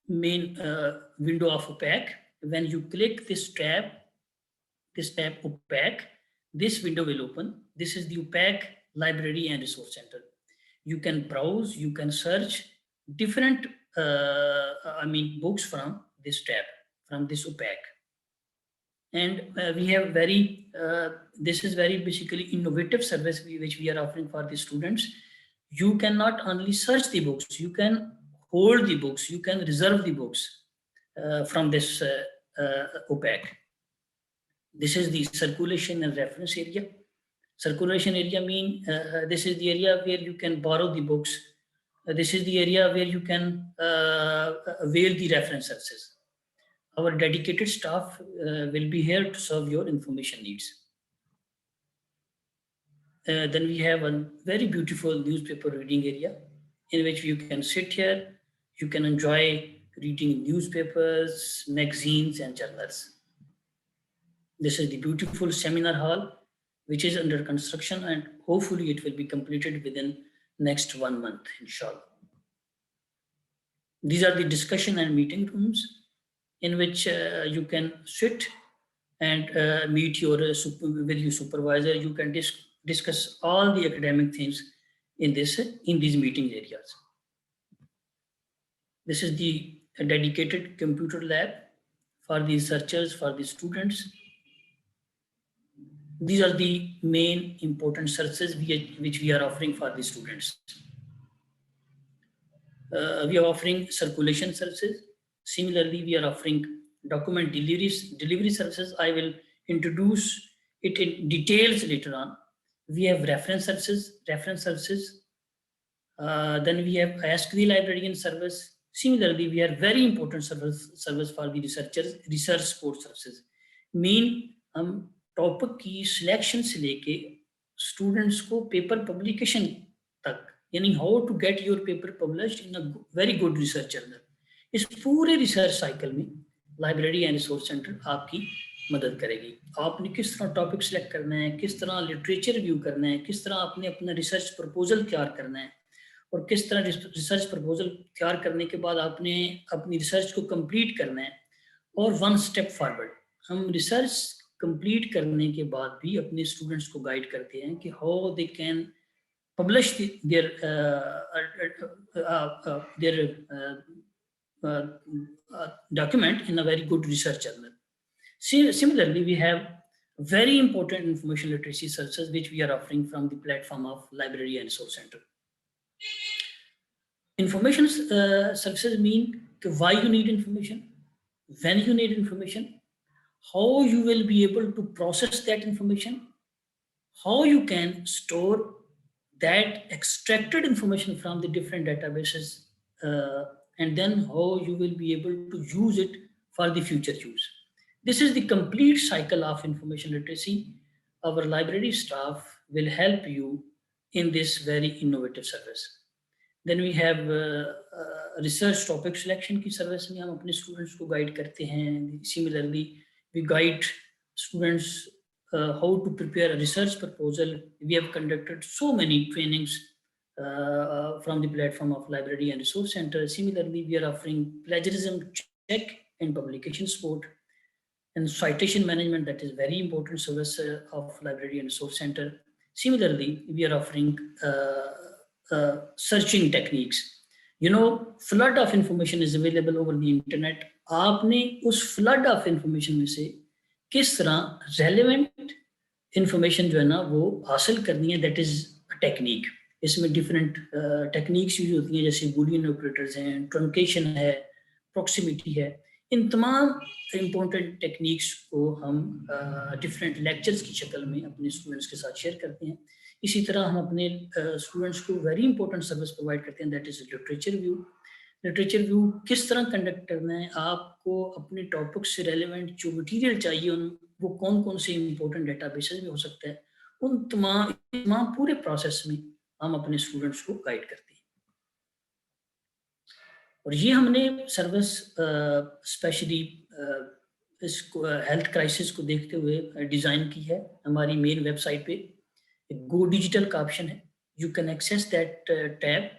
main window of OPAC. When you click this tab OPAC, this window will open. This is the OPAC Library and Resource Center. You can browse, you can search different books from this tab, from this OPAC. And we have this is very basically innovative service which we are offering for the students. You can not only search the books, you can hold the books, you can reserve the books from this OPAC. This is the circulation and reference area. Circulation area means this is the area where you can borrow the books. This is the area where you can avail the reference services. Our dedicated staff will be here to serve your information needs. Then we have a very beautiful newspaper reading area in which you can sit here. You can enjoy reading newspapers, magazines, and journals. This is the beautiful seminar hall, which is under construction, and hopefully it will be completed within next 1 month, inshallah. These are the discussion and meeting rooms in which you can sit and meet with your supervisor. You can discuss all the academic things in these meeting areas. This is the dedicated computer lab for the researchers, for the students. These are the main important services which we are offering for the students. We are offering circulation services. Similarly, we are offering document delivery services. I will introduce it in details later on. We have reference services. Then we have Ask the Librarian service. Similarly, we have very important service for the researchers, research support services. हम topic की selection से लेके students को paper publication तक, यानी how to get your paper published in a very good research journal, इस पूरे research cycle में लाइब्रेरी एंड रिसोर्स सेंटर आपकी मदद करेगी. आपने किस तरह टॉपिक सिलेक्ट करना है, किस तरह लिटरेचर रिव्यू करना है, किस तरह आपने अपना रिसर्च प्रपोजल तैयार करना है, और किस तरह रिसर्च प्रपोजल तैयार करने के बाद आपने अपनी रिसर्च को कंप्लीट करना है. और वन स्टेप फॉरवर्ड, हम रिसर्च कंप्लीट करने के बाद भी अपने स्टूडेंट्स को गाइड करते हैं कि how they can publish there document in a very good research journal. Similarly, we have very important information literacy services which we are offering from the platform of Library and Resource Center. Information services mean why you need information, when you need information, how you will be able to process that information, how you can store that extracted information from the different databases, and then how you will be able to use it for the future use. This is the complete cycle of information literacy. Our library staff will help you in this very innovative service. Then we have research topic selection की service में हम अपने students को guide करते हैं. Similarly, we guide students how to prepare a research proposal. We have conducted so many trainings from the platform of Library and Resource Center. Similarly, we are offering plagiarism check and publication support, and citation management, that is very important service of Library and Resource Center. Similarly, we are offering searching techniques. You know, flood of information is available over the internet. आपने उस flood of information में से किस तरह relevant information जो है ना वो हासिल करनी है, that is a technique. इसमें different techniques यूज होती हैं, जैसे Boolean operators हैं, truncation है, proximity है. इन तमाम इम्पोर्टेंट टेक्निक्स को हम डिफरेंट लेक्चर्स की शक्ल में अपने स्टूडेंट्स के साथ शेयर करते हैं। इसी तरह हम अपने स्टूडेंट्स को वेरी इंपॉर्टेंट सर्विस प्रोवाइड करते हैं, that is literature view. Literature view किस तरह कंडक्ट करना है, आपको अपने टॉपिक से रेलेवेंट जो मटेरियल चाहिए वो कौन कौन से इंपॉर्टेंट डेटाबेसेस में हो सकता है, उन तमाम पूरे प्रोसेस में हम अपने स्टूडेंट्स को गाइड करते हैं। और ये हमने सर्विस स्पेशली इसको हेल्थ क्राइसिस को देखते हुए डिज़ाइन की है। हमारी मेन वेबसाइट पे गो डिजिटल का ऑप्शन है, you can access that tab.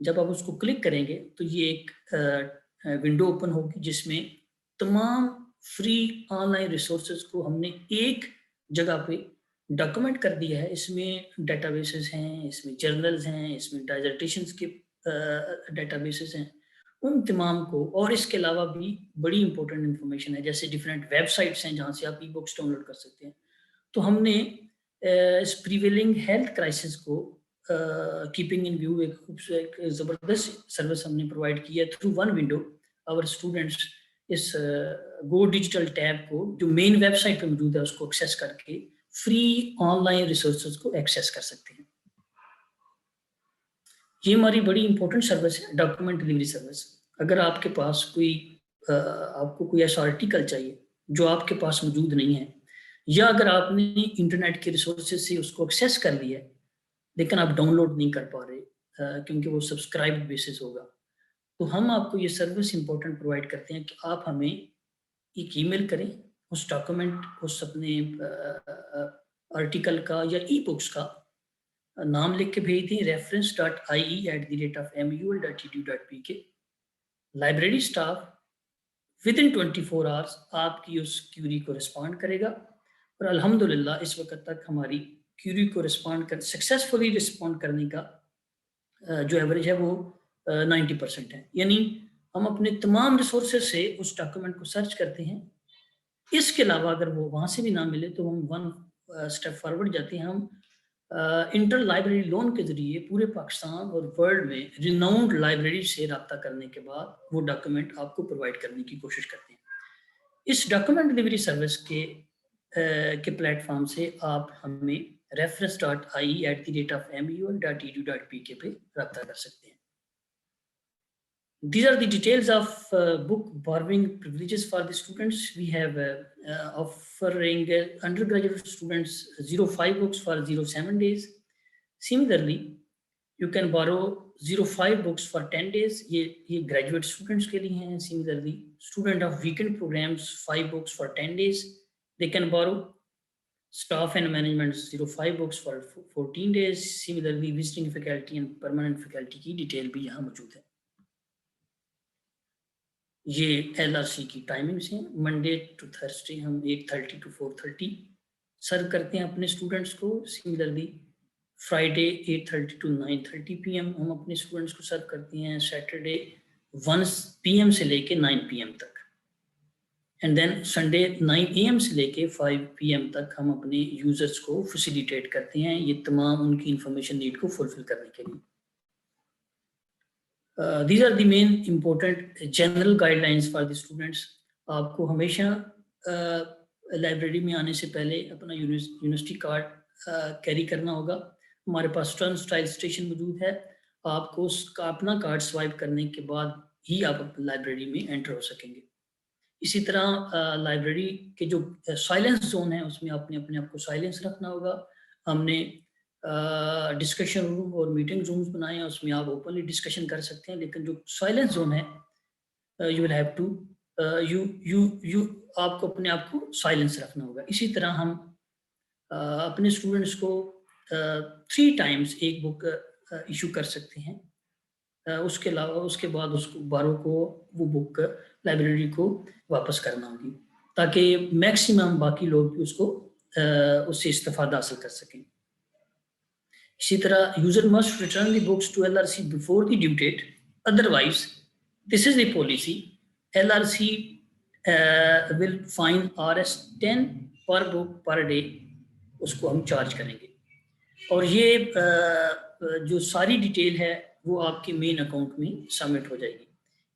जब आप उसको क्लिक करेंगे तो ये एक विंडो ओपन होगी जिसमें तमाम फ्री ऑनलाइन रिसोर्सेज को हमने एक जगह पे डॉक्यूमेंट कर दिया है। इसमें डेटाबेसेस हैं, इसमें जर्नल्स हैं, इसमें डाइजर्टेशंस के डेटाबेसेस हैं, उन तमाम को। और इसके अलावा भी बड़ी इंपॉर्टेंट इंफॉर्मेशन है, जैसे डिफरेंट वेबसाइट्स हैं जहाँ से आप ई बुक्स डाउनलोड कर सकते हैं। तो हमने इस प्रिवेलिंग हेल्थ क्राइसिस को कीपिंग इन व्यू एक खूबसूरत ज़बरदस्त सर्विस हमने प्रोवाइड की है through one window. Our students इस गो डिजिटल टैब को जो मेन वेबसाइट पे मौजूद है उसको एक्सेस करके फ्री ऑनलाइन रिसोर्सेज को एक्सेस कर सकते हैं। ये हमारी बड़ी इंपॉर्टेंट सर्विस है, डॉक्यूमेंट डिलीवरी सर्विस। अगर आपके पास आपको कोई ऐसा आर्टिकल चाहिए जो आपके पास मौजूद नहीं है, या अगर आपने इंटरनेट के रिसोर्सेज से उसको एक्सेस कर लिया है लेकिन आप डाउनलोड नहीं कर पा रहे क्योंकि वो सब्सक्राइब बेसिस होगा, तो हम आपको ये सर्विस इंपॉर्टेंट प्रोवाइड करते हैं कि आप हमें एक ईमेल करें, उस डॉक्यूमेंट, उस अपने आर्टिकल का या ई बुक्स का नाम लिख के भेज दें reference.ie@mul.edu.pk। Library staff with in 24 hours आपकी उस क्यूरी को रिस्पॉन्ड करेगा। और अल्हम्दुलिल्लाह इस वक्त तक हमारी क्यूरी को सक्सेसफुली रिस्पॉन्ड करने का जो एवरेज है वो 90% है। यानी हम अपने तमाम रिसोर्सेज से उस डॉक्यूमेंट को सर्च करते हैं। इसके अलावा अगर वो वहाँ से भी ना मिले तो हम वन स्टेप फॉरवर्ड जाते हैं। हम इंटर लाइब्रेरी लोन के जरिए पूरे पाकिस्तान और वर्ल्ड में रिनाउंड लाइब्रेरी से रब्ता करने के बाद वो डॉक्यूमेंट आपको प्रोवाइड करने की कोशिश करते हैं। इस डॉक्यूमेंट डिलीवरी सर्विस के प्लेटफॉर्म से आप हमें reference.ie@mul.edu.pk पे रब्ता कर सकते हैं। These are the details of book borrowing privileges for the students. We have offering undergraduate students 05 books for 07 days. Similarly, you can borrow 05 books for 10 days. ये graduate students के लिए हैं. Similarly, student of weekend programs 5 books for 10 days. They can borrow staff and management 05 books for 14 days. Similarly, visiting faculty and permanent faculty की detail भी यहाँ मौजूद है। ये LRC की टाइमिंग्स हैं। मंडे टू थर्सडे हम 8:30 to 4:30 सर्व करते हैं अपने स्टूडेंट्स को। सिमिलरली फ्राइडे 8:30 to 9:30 PM हम अपने स्टूडेंट्स को सर्व करते हैं। सैटरडे 1 PM से लेके 9 PM तक, एंड देन संडे 9 AM से लेके 5 PM तक हम अपने यूजर्स को फैसिलिटेट करते हैं ये तमाम उनकी इंफॉर्मेशन नीड को फुलफिल करने के लिए। These are the main important general guidelines for the students. आपको हमेशा लाइब्रेरी में आने से पहले अपना यूनिवर्सिटी कार्ड कैरी करना होगा। हमारे पास टर्नस्टाइल स्टेशन मौजूद है। आपको उसका अपना कार्ड स्वाइप करने के बाद ही आप लाइब्रेरी में एंटर हो सकेंगे। इसी तरह लाइब्रेरी के जो साइलेंस जोन है उसमें आपने अपने आप को साइलेंस रखना होगा। हमने डिस्कशन रूम और मीटिंग रूम्स बनाए हैं, उसमें आप ओपनली डिस्कशन कर सकते हैं, लेकिन जो साइलेंस जोन है यू विल हैव टू आपको अपने आप को साइलेंस रखना होगा। इसी तरह हम अपने स्टूडेंट्स को 3 टाइम्स एक बुक इशू कर सकते हैं। उसके अलावा उसके बाद उसको बारो को वो बुक लाइब्रेरी को वापस करना होगी ताकि मैक्सिमम बाकी लोग भी उससे इस्तेफादा हासिल कर सकें। इसी तरह user must return the books to LRC before the due date, otherwise this is the policy, LRC will fine RS 10 पर बुक पर डे, उसको हम चार्ज करेंगे। और ये जो सारी डिटेल है वो आपके मेन अकाउंट में सबमिट हो जाएगी।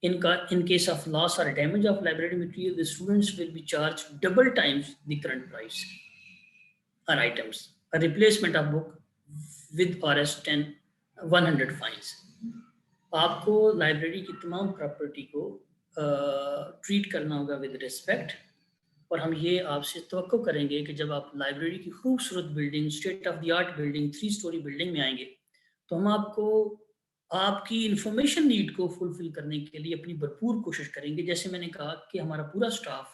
In case of loss or damage of library material, the students will be charged double times the current price or items. A replacement of book with RS 10 100 fines. आपको library की तमाम property को treat करना होगा with respect, और हम ये आपसे तवक्को करेंगे कि जब आप लाइब्रेरी की खूबसूरत building, state of the art building, 3 story building में आएंगे, तो हम आपको आपकी इंफॉर्मेशन नीड को फुलफिल करने के लिए अपनी भरपूर कोशिश करेंगे। जैसे मैंने कहा कि हमारा पूरा staff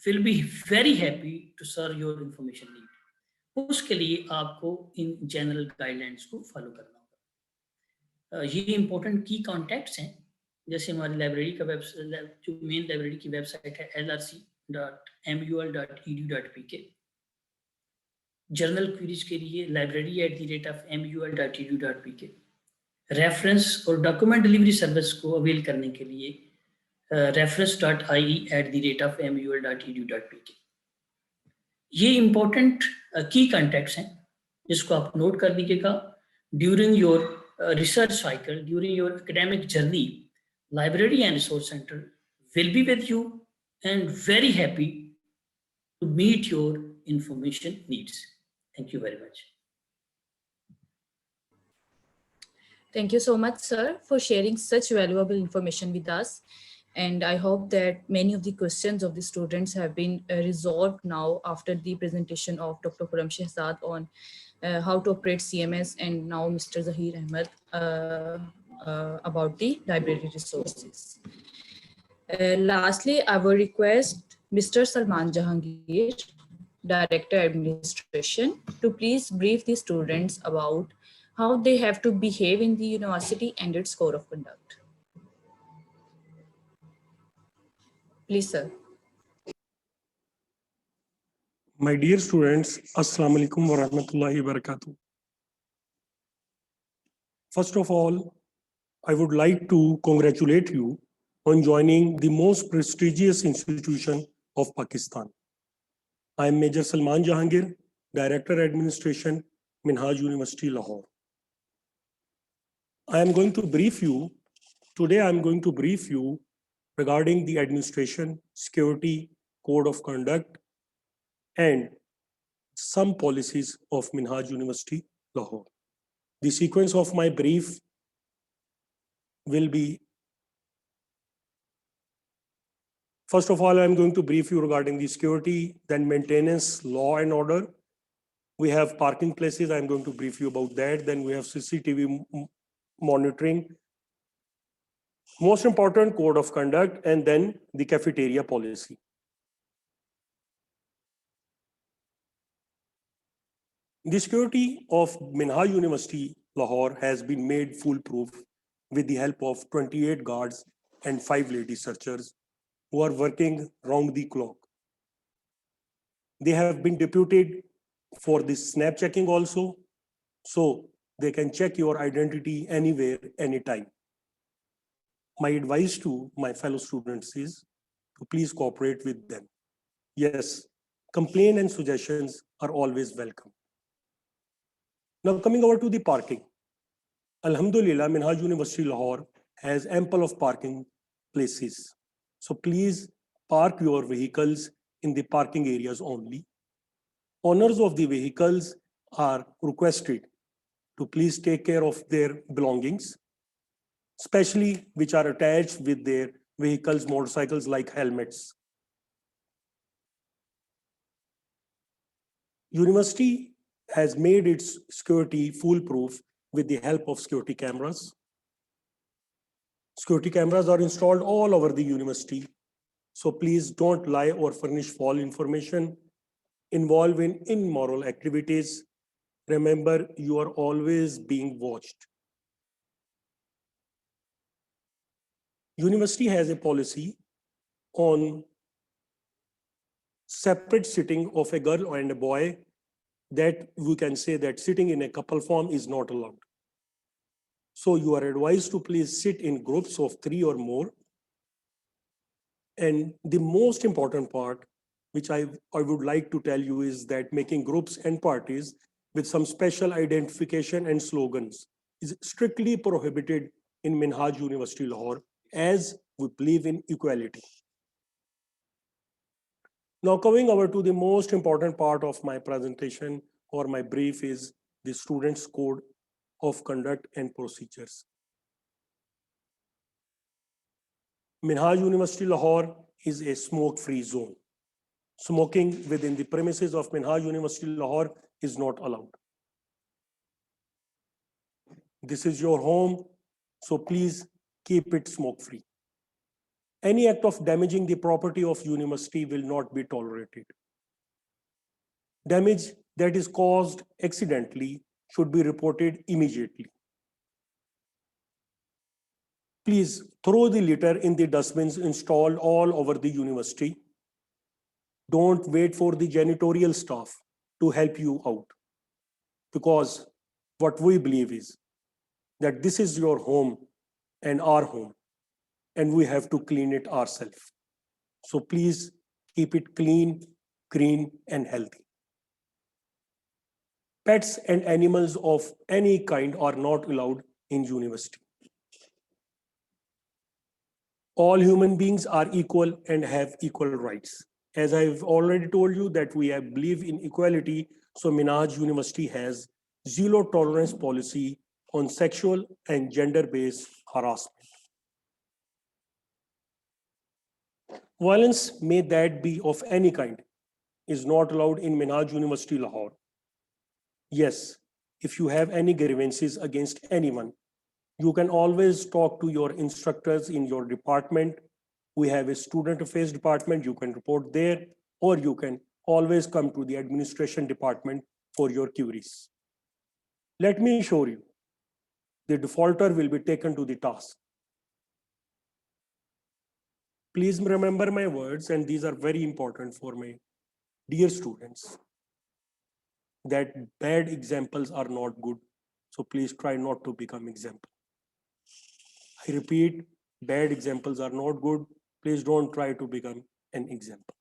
will be very happy to serve your information need. उसके लिए आपको इन जनरल गाइडलाइंस को फॉलो करना होगा। ये इंपॉर्टेंट की कॉन्टैक्ट्स हैं, जैसे हमारी लाइब्रेरी का वेबसाइट, जो मेन लाइब्रेरी की वेबसाइट है lrc.mul.edu.pk। जर्नल क्वेरीज के लिए library@mul.edu.pk। रेफरेंस और डॉक्यूमेंट डिलीवरी सर्विस को अवेल करने के लिए reference.ie@mul.edu.pk। ये इंपॉर्टेंट की कॉन्टैक्ट्स हैं जिसको आप नोट कर लीजिएगा। During your research cycle, during your academic journey, library and resource center will be with you and very happy to meet your information needs. Thank you very much. Thank you so much, sir, for sharing such valuable information with us. And I hope that many of the questions of the students have been resolved now after the presentation of Dr. Khurram Shehzad on how to operate CMS, and now Mr. Zahir Ahmed about the library resources. Lastly, I will request Mr. Salman Jahangir, Director Administration, to please brief the students about how they have to behave in the university and its code of conduct. Please, sir. My dear students, Assalamu alaikum wa rahmatullahi wa barakatuh. First of all, I would like to congratulate you on joining the most prestigious institution of Pakistan. I am Major Salman Jahangir, Director Administration, Minhaj University, Lahore. I am going to brief you, today I am going to brief you regarding the administration, security, code of conduct, and some policies of Minhaj University, Lahore. The sequence of my brief will be, first of all, I'm going to brief you regarding the security, then maintenance, law and order. We have parking places, I'm going to brief you about that. Then we have CCTV monitoring, most important code of conduct, and then the cafeteria policy. The security of Minhaj University, Lahore has been made foolproof with the help of 28 guards and 5 lady searchers who are working round the clock. They have been deputed for this snap checking also, so they can check your identity anywhere, anytime. My advice to my fellow students is to please cooperate with them. Yes, complaints and suggestions are always welcome. Now coming over to the parking. Alhamdulillah, Minhaj University Lahore has ample of parking places. So please park your vehicles in the parking areas only. Owners of the vehicles are requested to please take care of their belongings, especially which are attached with their vehicles, motorcycles, like helmets. University has made its security foolproof with the help of security cameras. Security cameras are installed all over the university. So please don't lie or furnish false information, involve in immoral activities. Remember, you are always being watched. University has a policy on separate sitting of a girl and a boy, that we can say that sitting in a couple form is not allowed. So you are advised to please sit in groups of 3 or more. And the most important part, which I would like to tell you, is that making groups and parties with some special identification and slogans is strictly prohibited in Minhaj University, Lahore, as we believe in equality. Now coming over to the most important part of my presentation or my brief is the students' code of conduct and procedures. Minhaj University Lahore is a smoke-free zone. Smoking within the premises of Minhaj University Lahore is not allowed. This is your home, so please keep it smoke-free. Any act of damaging the property of university will not be tolerated. Damage that is caused accidentally should be reported immediately. Please throw the litter in the dustbins installed all over the university. Don't wait for the janitorial staff to help you out, because what we believe is that this is your home and our home, and we have to clean it ourselves. So please keep it clean, green, and healthy. Pets and animals of any kind are not allowed in university. All human beings are equal and have equal rights. As I've already told you that we believe in equality, so Minhaj University has zero tolerance policy on sexual and gender-based harassment. Violence, may that be of any kind, is not allowed in Minhaj University Lahore. Yes, if you have any grievances against anyone, you can always talk to your instructors in your department. We have a student affairs department, you can report there, or you can always come to the administration department for your queries. Let me show you. The defaulter will be taken to the task. Please remember my words, and these are very important for my dear students, that bad examples are not good. So please try not to become example. I repeat, bad examples are not good. Please don't try to become an example.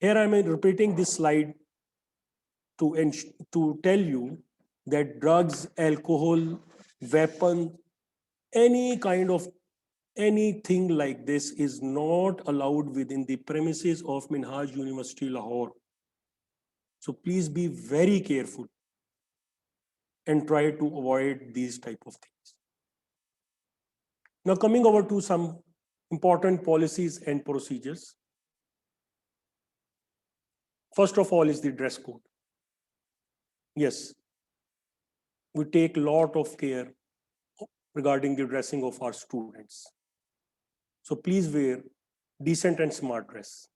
Here I am repeating this slide to tell you that drugs, alcohol, weapon, any kind of anything like this is not allowed within the premises of Minhaj University Lahore. So please be very careful and try to avoid these type of things. Now coming over to some important policies and procedures. First of all is the dress code. Yes, we take a lot of care regarding the dressing of our students. So please wear decent and smart dress.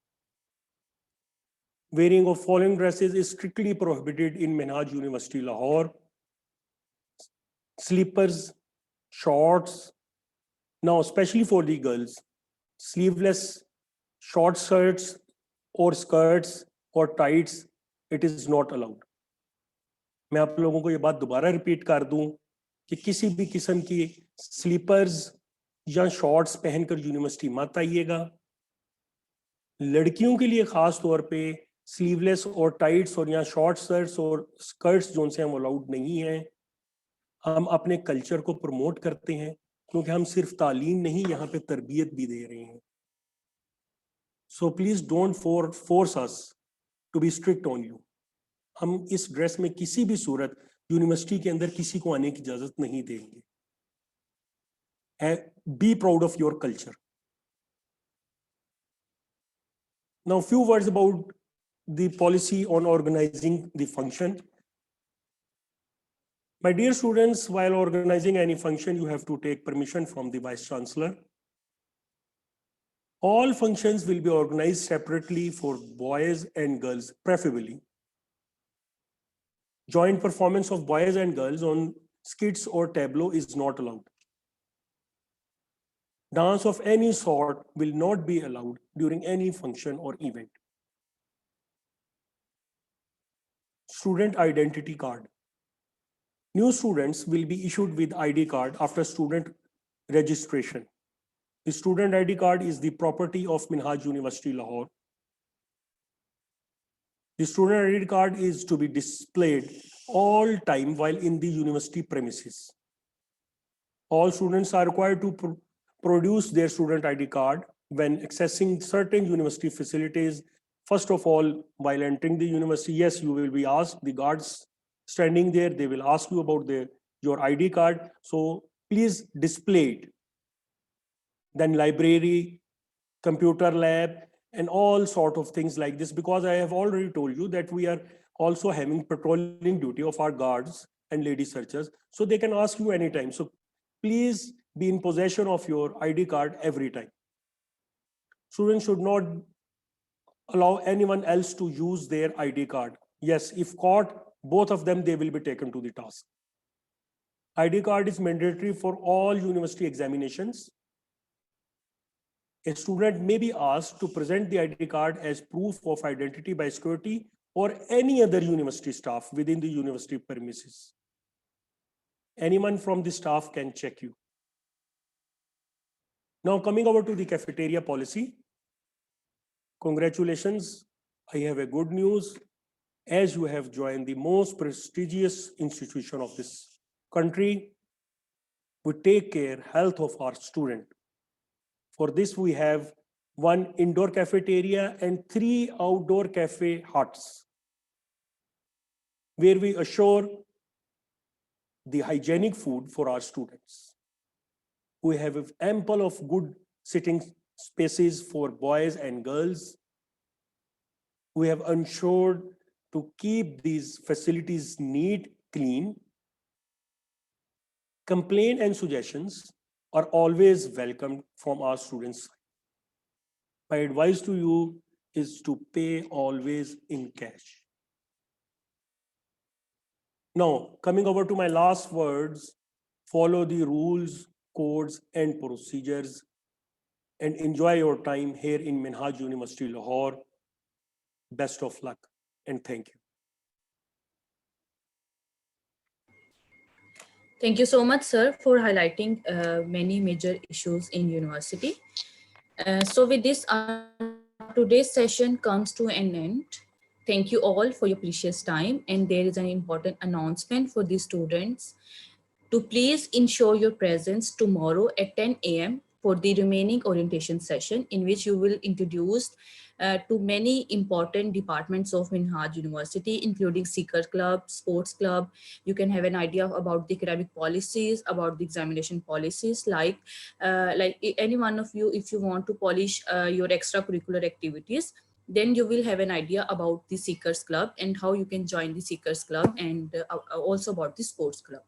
Wearing of following dresses is strictly prohibited in Minhaj University Lahore. Slippers, shorts, now especially for the girls, sleeveless short shirts or skirts or tights, it is not allowed. मैं आप लोगों को ये बात दोबारा repeat कर दूं कि किसी भी किस्म की स्लीपर्स या शॉर्ट्स पहनकर यूनिवर्सिटी मत आइएगा. लड़कियों के लिए खास तौर पे स्लीवलेस और टाइट्स और या शॉर्ट शर्ट्स और स्कर्ट्स जो से हम अलाउड नहीं हैं. हम अपने कल्चर को प्रमोट करते हैं क्योंकि हम सिर्फ तालीम नहीं, यहाँ पे तरबियत भी दे रहे हैं. So please don't force us to be strict on you. हम इस ड्रेस में किसी भी सूरत यूनिवर्सिटी के अंदर किसी को आने की इजाजत नहीं देंगे. Be proud of your culture. Now few words about the policy on organising the function. My dear students, while organizing any function, you have to take permission from the Vice Chancellor. All functions will be organized separately for boys and girls, preferably. Joint performance of boys and girls on skits or tableau is not allowed. Dance of any sort will not be allowed during any function or event. Student identity card. New students will be issued with ID card after student registration. The student ID card is the property of Minhaj University Lahore. The student ID card is to be displayed all time while in the university premises. All students are required to produce their student ID card when accessing certain university facilities. First of all, while entering the university, yes, you will be asked, the guards standing there, they will ask you about your ID card. So please display it. Then library, computer lab, and all sort of things like this, because I have already told you that we are also having patrolling duty of our guards and lady searchers, so they can ask you anytime. So please be in possession of your ID card every time. Students should not allow anyone else to use their ID card. Yes, if caught, both of them, they will be taken to the task. ID card is mandatory for all university examinations. A student may be asked to present the ID card as proof of identity by security or any other university staff within the university premises. Anyone from the staff can check you. Now coming over to the cafeteria policy. Congratulations, I have a good news. As you have joined the most prestigious institution of this country, we take care health of our student. For this, we have 1 indoor cafeteria and 3 outdoor cafe huts, where we assure the hygienic food for our students. We have ample of good sitting spaces for boys and girls. We have ensured to keep these facilities neat, clean. Complaints and suggestions are always welcomed from our students. My advice to you is to pay always in cash. Now, coming over to my last words, follow the rules, codes, and procedures, and enjoy your time here in Minhaj University, Lahore. Best of luck, and thank you. Thank you so much, sir, for highlighting many major issues in university. So with this, today's session comes to an end. Thank you all for your precious time. And there is an important announcement for the students to please ensure your presence tomorrow at 10 a.m. for the remaining orientation session, in which you will introduce to many important departments of Minhaj University, including Seeker Club, Sports Club. You can have an idea about the academic policies, about the examination policies, like any one of you, if you want to polish your extracurricular activities, then you will have an idea about the Seekers Club and how you can join the Seekers Club, and also about the Sports Club.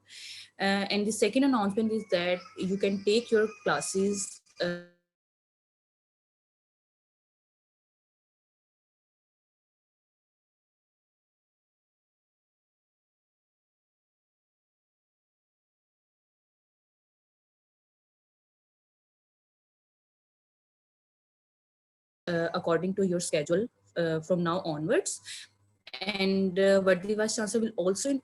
And the second announcement is that you can take your classes according to your schedule from now onwards. And Vardi Vice Chancellor will also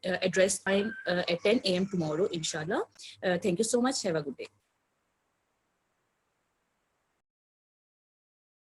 address time at 10 a.m. tomorrow, inshallah. Thank you so much. Have a good day.